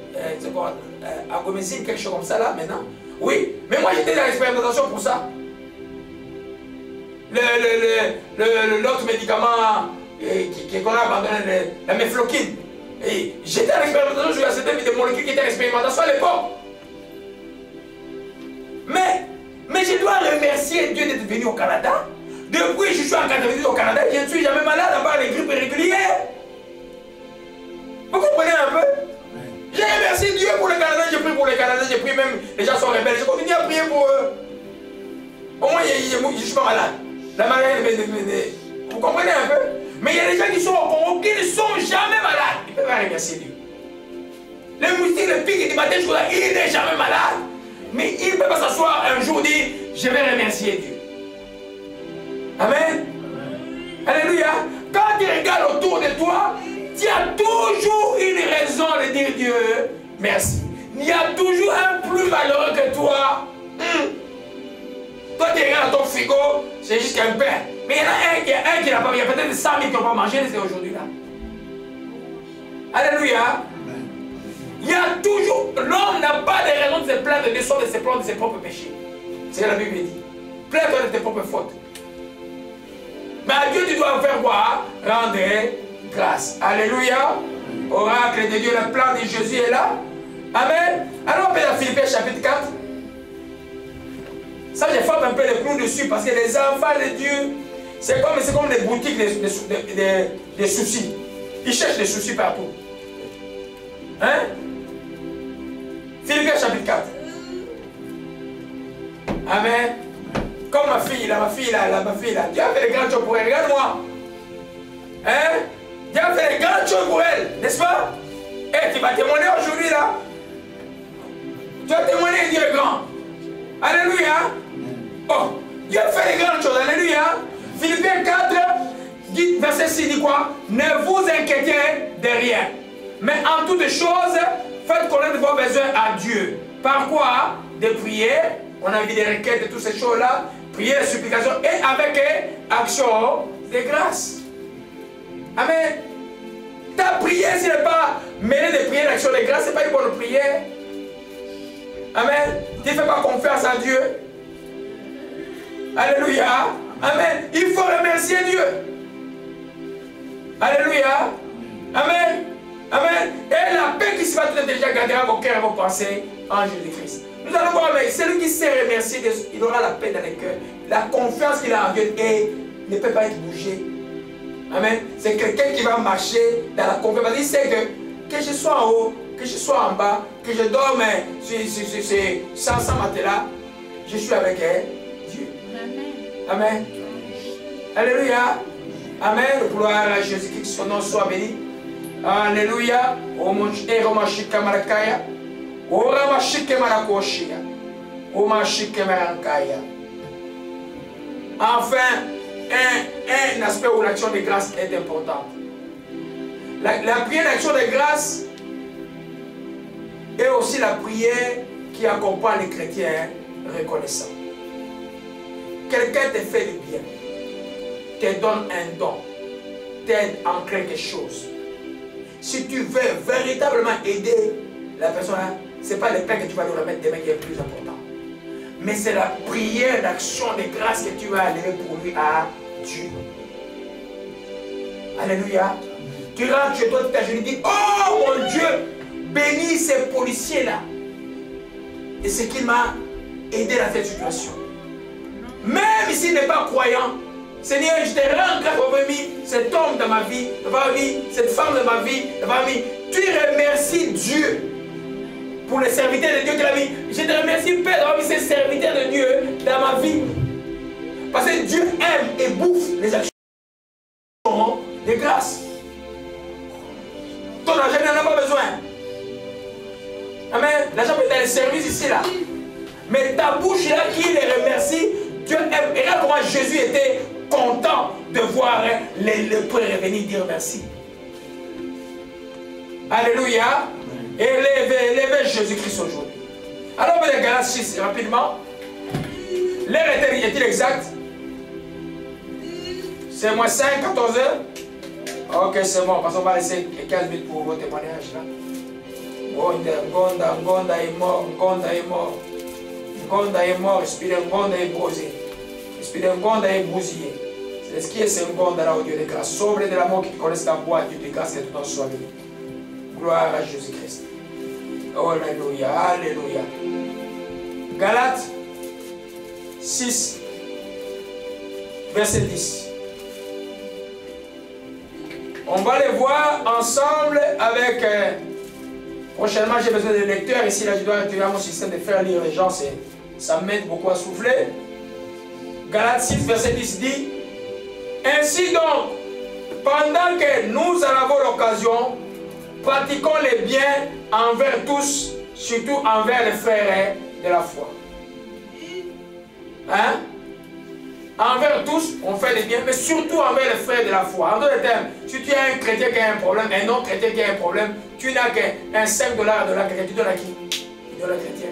agomésine, quelque chose comme ça là maintenant. Oui, mais moi j'étais dans l'expérimentation pour ça. L'autre médicament qu'on a abandonné, la mefloquine. J'étais en expérimentation sur certaines molécules qui étaient en expérimentation à l'époque. Mais je dois remercier Dieu d'être venu au Canada. Depuis que je suis en au Canada, je ne suis jamais malade à part les grippes régulières. Vous comprenez un peu? J'ai remercié Dieu pour le Canada, j'ai prié pour le Canada, j'ai prié même, les gens sont rebelles, je continue à prier pour eux. Au moins, je ne suis pas malade. La maladie, vous comprenez un peu? Mais il y a des gens qui sont au Congo qui ne sont jamais malades. Ils peuvent pas remercier Dieu. Le moustique, le pic du matin, il n'est jamais malade. Mais il ne peut pas s'asseoir un jour et dire, je vais remercier Dieu. Amen. Alléluia. Quand tu regardes autour de toi, tu as toujours une raison de dire Dieu merci. Il y a toujours un plus malheureux que toi. Toi, tu regardes dans ton frigo, c'est juste un pain. Mais il y en a un qui n'a pas, il y a peut-être 100 000 qui n'ont pas mangé, c'est aujourd'hui là. Alléluia. Il y a toujours, l'homme n'a pas de raison de se plaindre de soi, de se plaindre de ses propres péchés. C'est ce que la Bible dit. Plains-toi de tes propres fautes. Mais à Dieu, tu dois faire quoi? Rendre grâce. Alléluia. Oracle de Dieu, le plan de Jésus est là. Amen. Alors, on peut dans Philippiens chapitre 4. Ça, je frappe un peu le clou dessus parce que les enfants de Dieu, c'est comme des boutiques de soucis. Ils cherchent des soucis partout. Hein? Philippiens chapitre 4. Amen. Comme ma fille là. Dieu a fait des grandes choses pour elle. Regarde-moi. Hein? Dieu a fait des grandes choses pour elle. N'est-ce pas? Et tu vas témoigner aujourd'hui là. Tu vas témoigner et dire grand. Alléluia. Oh, Dieu a fait des grandes choses. Alléluia. Philippiens 4, verset 6 dit quoi? Ne vous inquiétez de rien. Mais en toutes choses, faites connaître vos besoins à Dieu. Par quoi? De prier. On a vu des requêtes de toutes ces choses-là. Prière, supplication et avec action de grâce. Amen. Ta prière, s'il n'est pas mêlée de prière d'action de grâce, ce n'est pas une bonne prière. Amen. Tu ne fais pas confiance à Dieu. Alléluia. Amen. Il faut remercier Dieu. Alléluia. Amen. Amen. Et la paix qui se va tout déjà gardera vos cœurs et vos pensées en Jésus-Christ. Nous allons voir, mais celui qui sait remercier, il aura la paix dans les cœurs. La confiance qu'il a en Dieu et ne peut pas être bougé. Amen. C'est quelqu'un qui va marcher dans la confiance. Il sait que je sois en haut, que je sois en bas, que je dorme sans matelas, je suis avec Dieu. Amen. Amen. Alléluia. Amen. Gloire à Jésus-Christ, son nom soit béni. Alléluia. Enfin, un aspect où l'action de grâce est importante. La prière d'action de grâce est aussi la prière qui accompagne les chrétiens reconnaissants. Quelqu'un te fait du bien, te donne un don, t'aide en quelque chose. Si tu veux véritablement aider la personne, ce n'est pas le pain que tu vas lui remettre demain qui est plus important. Mais c'est la prière d'action de grâce que tu vas aller pour lui à Dieu. Alléluia. Tu rentres chez toi, tu t'agenouilles et dis, oh mon Dieu, bénis ces policiers-là. Et ce qui m'a aidé dans cette situation. Même s'il n'est pas croyant, Seigneur, je te rends grâce d'avoir mis cet homme dans ma vie, d'avoir mis cette femme dans ma vie, d'avoir mis. Tu remercies Dieu pour les serviteurs de Dieu qu'il a mis. Je te remercie, Père, d'avoir mis ces serviteurs de Dieu dans ma vie. Parce que Dieu aime et bouffe les actions de grâce. Ton argent n'en a pas besoin. Amen. L'argent peut être dans les services ici, là. Mais ta bouche là qui les remercie, Dieu aime. Et regarde comment Jésus était content de voir les lépreux revenir dire merci. Alléluia. Élevez Jésus-Christ aujourd'hui. Alors, on va les Galates 6 rapidement. L'heure est-il exact? C'est moins 5, 14 heures? Ok, c'est bon, parce qu'on va laisser 15 minutes pour vos témoignages là. Ngonda est mort, Ngonda est mort. Ngonda est mort, l'esprit de Ngonda est brisé. L'esprit de Ngonda est bousillé. C'est ce qui est ce Ngonda là au Dieu de grâce. Sauve-les de la mort qui te connaissent ta voix, Dieu de grâce, que tout en soit béni. Gloire à Jésus-Christ. Alléluia, alléluia. Galates 6, verset 10. On va les voir ensemble avec... prochainement, j'ai besoin de lecteurs. Ici, là, je dois retirer mon système de faire lire les gens. Ça m'aide beaucoup à souffler. Galates 6, verset 10 dit: ainsi donc, pendant que nous en avons l'occasion, pratiquons les biens envers tous, surtout envers les frères de la foi. Hein? Envers tous, on fait des biens, mais surtout envers les frères de la foi. En d'autres termes, si tu as un chrétien qui a un problème, un non-chrétien qui a un problème, tu n'as qu'un 5 $ de la chrétien, tu donnes à qui? Tu donnes à la chrétien.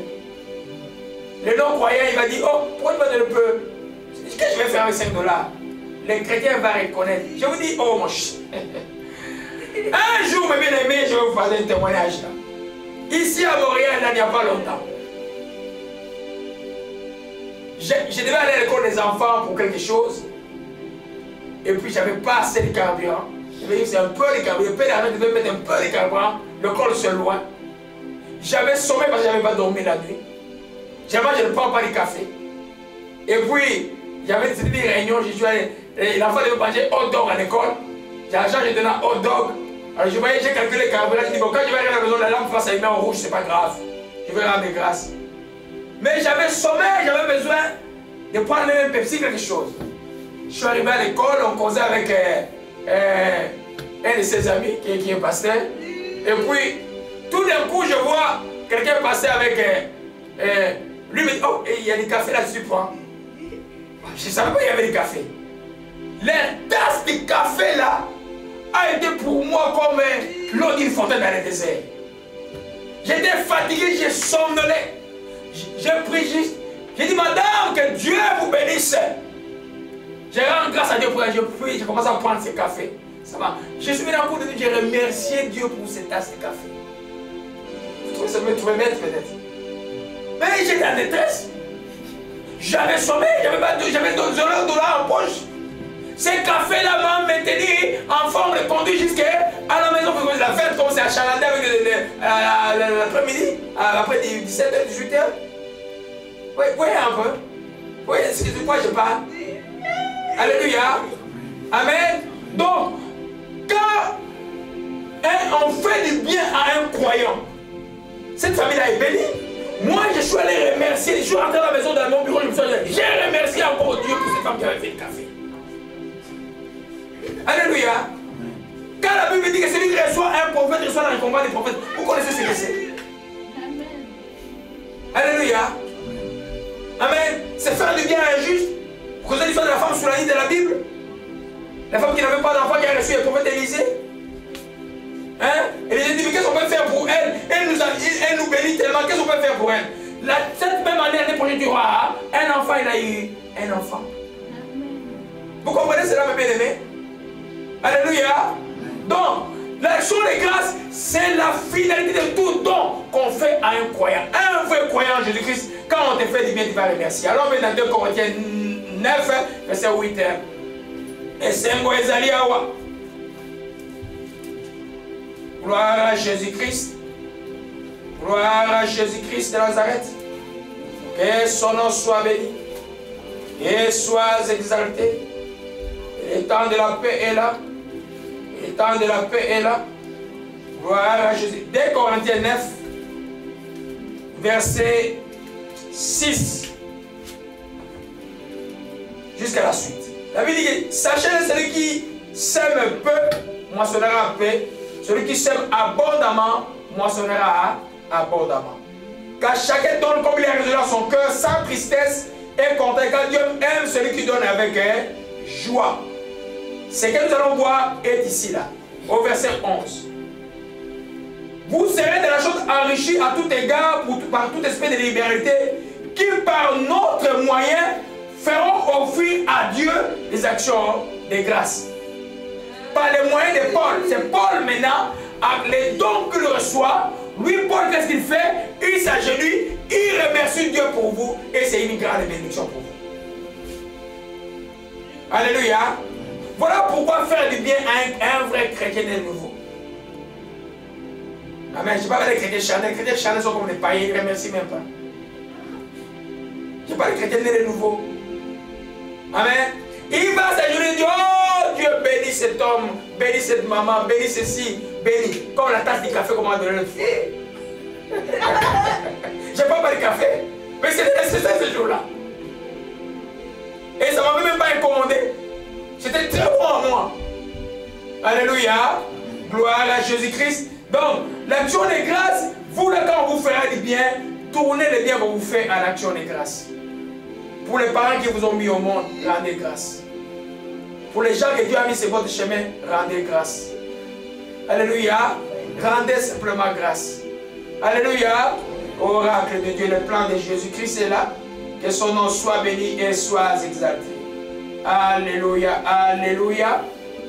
Le non-croyant, il va dire: oh, pourquoi tu me donnes le peu? Qu'est-ce que je vais faire avec 5 $? Le chrétien va reconnaître. Je vous dis: oh mon ch... Un jour, mes bien-aimés, je vais vous faire un témoignage là. Ici à Montréal, là, il n'y a pas longtemps. Je devais aller à l'école des enfants pour quelque chose. Et puis, je n'avais pas assez de carburant. Je me dis: c'est un peu de carburant. Le père devait mettre un peu de carburant. L'école se loin. J'avais sommeil parce que je n'avais pas dormi la nuit. Je ne prends pas de café. Et puis, j'avais des réunions. L'enfant devait manger hot dog à l'école. J'ai l'argent, je donne un hot dog. Alors, j'ai calculé le carburant. Je dis: bon, quand je vais arriver à la maison, la lampe passe à en rouge, c'est pas grave. Je vais rendre grâce. Mais j'avais sommeil, j'avais besoin de prendre même un Pepsi, quelque chose. Je suis arrivé à l'école, on causait avec un de ses amis qui est pasteur. Et puis, tout d'un coup, je vois quelqu'un passer avec... lui me dit: oh, il y a du café là-dessus, prends. Je ne savais pas qu'il y avait du café. La tasse de café là a été pour moi comme l'eau d'une fontaine dans le désert. J'étais fatigué, j'ai somnolé. J'ai pris juste. J'ai dit: madame, que Dieu vous bénisse. J'ai rendu grâce à Dieu pour j'ai commencé à prendre ce café. Ça va. Je suis venu en cours de Dieu, j'ai remercié Dieu pour cette tasse de café. Ça me trouvait bête peut-être. Mais j'étais en détresse. J'avais sommeil, j'avais $2 en poche. Ce café-là m'a maintenu en forme de conduit jusqu'à la maison. Parce que la fête commençait à chalander avec l'après-midi, après 17h, 18h. Oui, un peu. Oui, c'est de quoi je parle. Alléluia. Amen. Donc, quand on fait du bien à un croyant, cette famille-là est bénie. Moi, je suis allé remercier. Je suis rentré à la maison dans mon bureau. J'ai remercié encore Dieu pour cette femme qui avait fait le café. Alléluia. Quand la Bible dit que celui qui reçoit un prophète reçoit la récompense des prophètes, vous connaissez ce que c'est. Alléluia. Amen. C'est faire du bien à un juste. Vous connaissez l'histoire de la femme sous la ligne de la Bible? La femme qui n'avait pas d'enfant, qui a reçu le prophète Élisée. Hein? Et Élisée dit: mais qu'est-ce qu'on peut faire pour elle? Elle nous bénit tellement. Qu'est-ce qu'on peut faire pour elle? Cette même année, l'année prochaine, tu auras un enfant, il a eu un enfant. Vous comprenez cela, mes bien-aimés? Alléluia. Donc, l'action de grâce, c'est la finalité de tout don qu'on fait à un croyant. Un vrai croyant en Jésus-Christ, quand on te fait du bien, tu vas remercier. Alors, maintenant, 2 Corinthiens 9, verset 8. Et c'est un gloire à Jésus-Christ. Gloire à Jésus-Christ de Nazareth. Que son nom soit béni. Et soit exalté. Le temps de la paix est là. Le temps de la paix est là. Gloire à Jésus. 2 Corinthiens 9, verset 6 jusqu'à la suite. La Bible dit, sachez, celui qui sème peu, moissonnera peu. Celui qui sème abondamment, moissonnera abondamment. Car chacun donne comme il a résolu dans son cœur, sans tristesse et content, car Dieu aime celui qui donne avec joie. Ce que nous allons voir est ici, là, au verset 11. Vous serez de la chose enrichis à tout égard par tout esprit de liberté, qui par notre moyen feront offrir à Dieu des actions de grâce. Par les moyens de Paul. C'est Paul maintenant, avec les dons qu'il reçoit. Lui, Paul, qu'est-ce qu'il fait? Il s'agenouille, il remercie Dieu pour vous et c'est une grande bénédiction pour vous. Alléluia. Voilà pourquoi faire du bien à un vrai chrétien de nouveau. Amen. Je ne sais pas les chrétiens charnels. Les chrétiens charnels sont comme des païens, ils ne remercient même pas. Je ne sais pas les chrétiens de nouveau. Amen. Il va s'agenouiller et dire, oh Dieu bénis cet homme, bénis cette maman, bénis ceci, bénis. Comme la tasse du café qu'on m'a donné. Je n'ai pas de café, mais c'est nécessaire ce jour-là. Et ça ne m'avait même pas incommodé. C'était très bon à moi. Alléluia. Gloire à Jésus-Christ. Donc, l'action de grâce, vous là, quand on vous fera du bien, tournez le bien qu'on vous fait à l'action de grâce. Pour les parents qui vous ont mis au monde, rendez grâce. Pour les gens que Dieu a mis sur votre chemin, rendez grâce. Alléluia. Rendez simplement grâce. Alléluia. Oracle de Dieu, le plan de Jésus-Christ est là. Que son nom soit béni et soit exalté. Alléluia. Alléluia.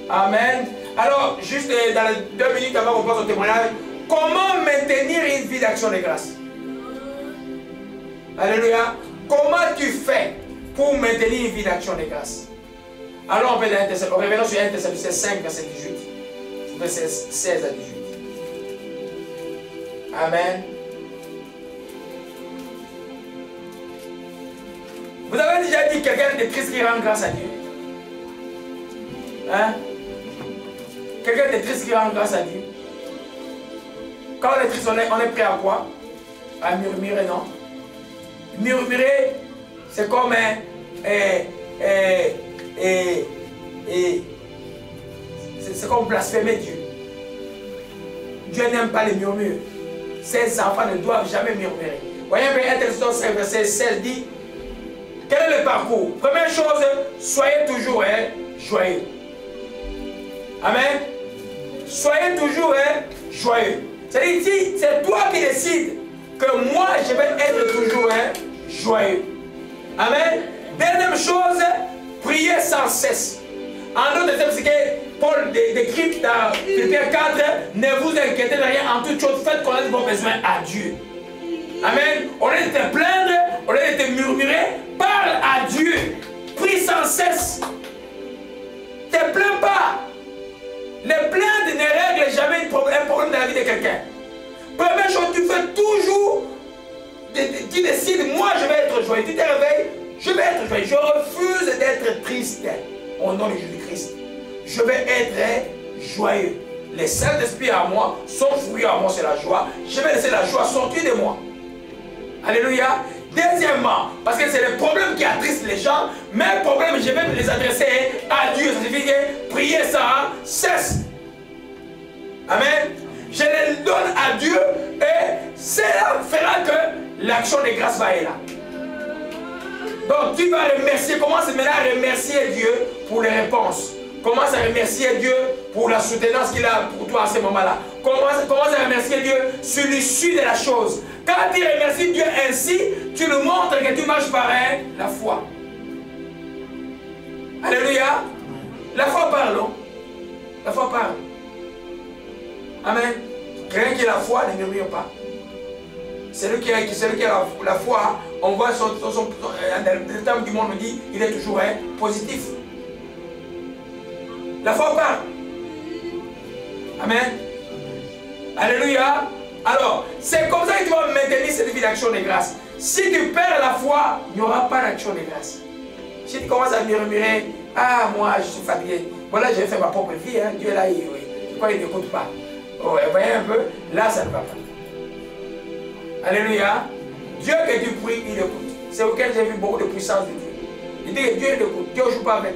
Amen. Alors, juste dans les 2 minutes avant qu'on passe au témoignage, comment maintenir une vie d'action de grâce? Alléluia. Comment tu fais pour maintenir une vie d'action de grâce? Alors, on peut revenons sur 1 Thessaloniciens 5, verset 18. Verset 16 à 18. Amen. Vous avez déjà dit quelqu'un de triste qui rend grâce à Dieu? Hein? Quelqu'un de triste qui rend grâce à Dieu? Quand on est triste, on est prêt à quoi? À murmurer, non? Murmurer, c'est comme c'est comme blasphémer Dieu. Dieu n'aime pas les murmures. Ses enfants ne doivent jamais murmurer. Voyez, 1 Thessaloniciens 5, verset 16 dit, quel est le parcours? Première chose, soyez toujours joyeux. Amen. Soyez toujours joyeux. C'est-à-dire, c'est toi qui décides que moi, je vais être toujours joyeux. Amen. Deuxième chose, priez sans cesse. En d'autres termes, c'est que Paul décrit dans Philippiens 4, ne vous inquiétez de rien, en toute chose, faites connaître vos besoins à Dieu. Amen. Au lieu de te plaindre, au lieu de te murmurer, parle à Dieu. Prie sans cesse. Ne te plains pas. Les plaintes ne règlent jamais un problème dans la vie de quelqu'un. Première chose, tu fais toujours, tu décides, moi je vais être joyeux. Tu te réveilles, je vais être joyeux. Je refuse d'être triste au nom de Jésus-Christ. Je vais être joyeux. Les Saint-Esprit à moi, son fruit à moi, c'est la joie. Je vais laisser la joie sortir de moi. Alléluia. Deuxièmement, parce que c'est le problème qui attristent les gens, mes problèmes, je vais les adresser à Dieu. Ça signifie que prier sans cesse. Amen. Je les donne à Dieu et cela fera que l'action de grâce va être là. Donc tu vas remercier, commence maintenant à remercier Dieu pour les réponses. Commence à remercier Dieu pour la soutenance qu'il a pour toi à ce moment-là. Commence à remercier Dieu sur l'issue de la chose. Quand tu remercies Dieu ainsi, tu nous montres que tu marches par la foi. Alléluia. La foi parle, non? La foi parle. Amen. Quelqu'un qui a la foi ne murmure pas. Celui qui a la foi, on voit le terme du monde nous dit, il est toujours positif. La foi parle. Amen. Alléluia. Alors, c'est comme ça que tu vas maintenir cette vie d'action de grâce. Si tu perds la foi, il n'y aura pas d'action de grâce. Si tu commences à murmurer, ah, moi, je suis fatigué. Voilà, j'ai fait ma propre vie. Hein. Dieu, là, je crois qu'il n'écoute pas. Oh, vous voyez un peu, là, ça ne va pas. Alléluia. Dieu que tu pries, il écoute. C'est auquel j'ai vu beaucoup de puissance de Dieu. Il dit que Dieu l'écoute. Dieu ne joue pas avec.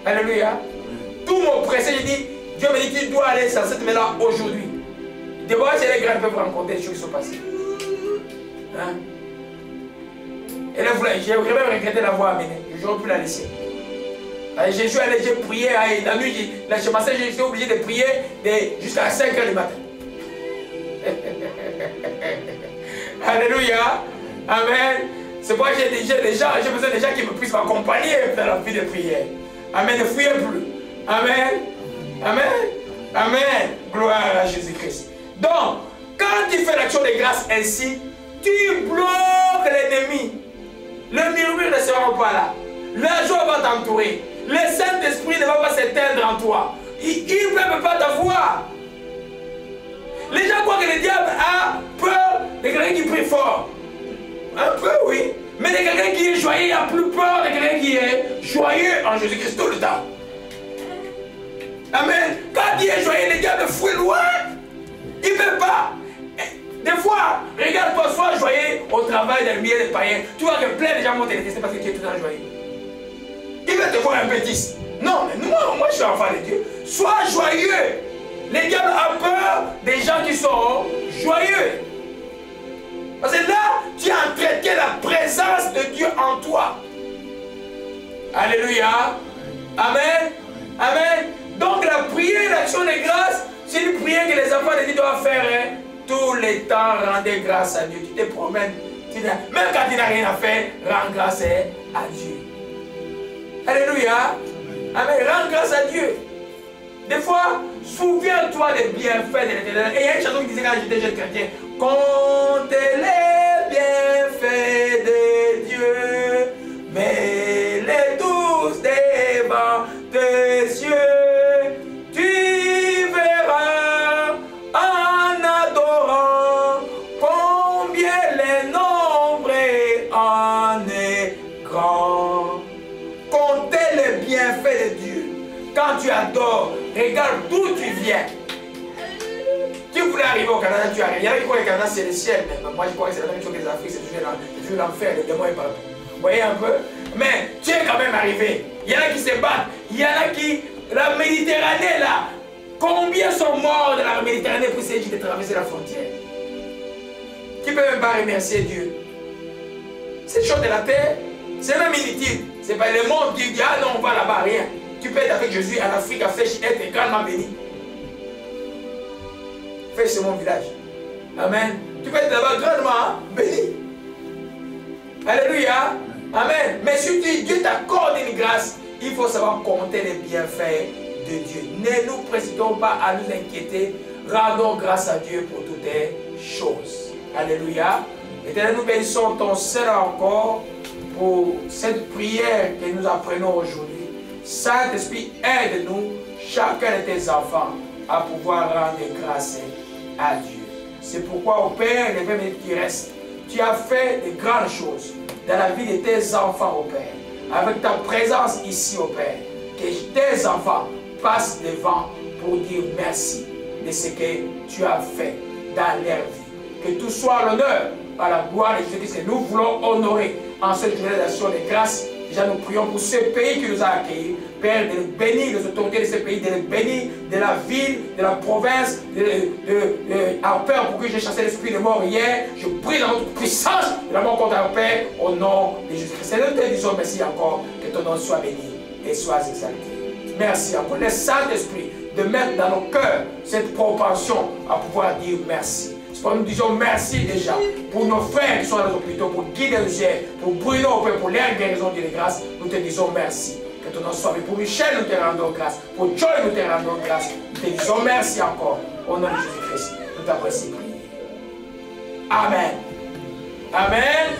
Alléluia. Tout mon pressé, je dis, Dieu me dit que tu dois aller sur cette main-là aujourd'hui. D'abord, c'est les grands peuvent rencontrer les choses qui sont passées. Hein? Et là, j'ai même regretté l'avoir amenée. J'aurais pu la laisser. Jésus allait, j'ai prié, la nuit, j'étais obligé de prier jusqu'à 5 h du matin. Alléluia. Amen. C'est pourquoi j'ai besoin des gens qui me puissent m'accompagner dans la vie de prière. Amen. Ne fuyez plus. Amen. Amen. Amen. Gloire à Jésus-Christ. Donc, quand tu fais l'action de grâce ainsi, tu bloques l'ennemi. Le murmure ne sera pas là. La joie va t'entourer. Le Saint-Esprit ne va pas s'éteindre en toi. Il ne peut pas t'avoir. Les gens croient que le diable a peur de quelqu'un qui prie fort. Un peu, oui. Mais de quelqu'un qui est joyeux, il a plus peur de quelqu'un qui est joyeux en Jésus-Christ tout le temps. Amen. Quand il est joyeux, le diable fuit loin. Il ne peut pas. Des fois, regarde-toi, sois joyeux au travail dans le milieu des païens. Tu vois que plein de gens vont te détester parce que tu es tout le temps joyeux. Il va te voir un bêtise. Non, mais moi je suis enfant de Dieu. Sois joyeux. Les diables ont peur des gens qui sont joyeux. Parce que là, tu as entretenu la présence de Dieu en toi. Alléluia. Amen. Amen. Donc la prière, l'action de grâce, c'est une prière que les enfants de Dieu doivent faire. Hein. Tous les temps, rendez grâce à Dieu. Tu te promènes. Même quand tu n'as rien à faire, rends grâce à Dieu. Alléluia. Amen. Rends grâce à Dieu. Des fois, souviens-toi des bienfaits de l'Éternel. Et il y a une chanson qui disait quand j'étais jeune chrétien, comptez les bienfaits de Dieu, mets-les tous devant tes yeux. Tu verras en adorant combien les nombres en est grand. Comptez les bienfaits de Dieu. Quand tu adores, regarde d'où tu viens. Tu voulais arriver au Canada, tu arrives. Il y en a qui croient que le Canada c'est le ciel. Mais moi je crois que c'est la même chose que les Afriques, c'est toujours l'enfer, le démon est partout. Vous voyez un peu? Mais tu es quand même arrivé. Il y en a qui se battent. Il y en a qui. La Méditerranée là. Combien sont morts dans la Méditerranée pour essayer de traverser la frontière? Qui peut même pas remercier Dieu? Cette chose de la terre, c'est même inutile. C'est pas le monde qui dit ah non, on va là-bas, rien. Tu peux être avec Jésus en Afrique, à faire être grandement béni. Fais sur mon village. Amen. Tu peux être là-bas grandement béni. Alléluia. Amen. Mais si Dieu t'accorde une grâce, il faut savoir compter les bienfaits de Dieu. Ne nous précipitons pas à nous inquiéter. Rendons grâce à Dieu pour toutes les choses. Alléluia. Éternel, nous bénissons ton Seigneur encore pour cette prière que nous apprenons aujourd'hui. Saint-Esprit, aide-nous, chacun de tes enfants, à pouvoir rendre grâce à Dieu. C'est pourquoi, au Père, les 20 minutes qui restent, tu as fait de grandes choses dans la vie de tes enfants, au Père. Avec ta présence ici, au Père, que tes enfants passent devant pour dire merci de ce que tu as fait dans leur vie. Que tout soit l'honneur à la gloire de Jésus-Christ que nous voulons honorer en cette journée d'action de grâce. Déjà, nous prions pour ce pays qui nous a accueillis. Père, de nous bénir, les autorités de ce pays, de nous bénir, de la ville, de la province, Père, pour que j'ai chassé l'esprit de mort hier. Je prie dans notre puissance de la mort contre un Père, au nom de Jésus-Christ. Seigneur, nous te disons merci encore, que ton nom soit béni et soit exalté. Merci encore. Le Saint-Esprit de mettre dans nos cœurs cette propension à pouvoir dire merci. Nous disons merci déjà pour nos frères qui sont dans les hôpitaux, pour Guy Delusière, pour Bruno, pour leur guérison de grâce. Nous te disons merci. Que ton nom soit béni. Pour Michel, nous te rendons grâce. Pour Joy, nous te rendons grâce. Nous te disons merci encore. Au nom de Jésus-Christ, nous t'apprécions. Amen. Amen.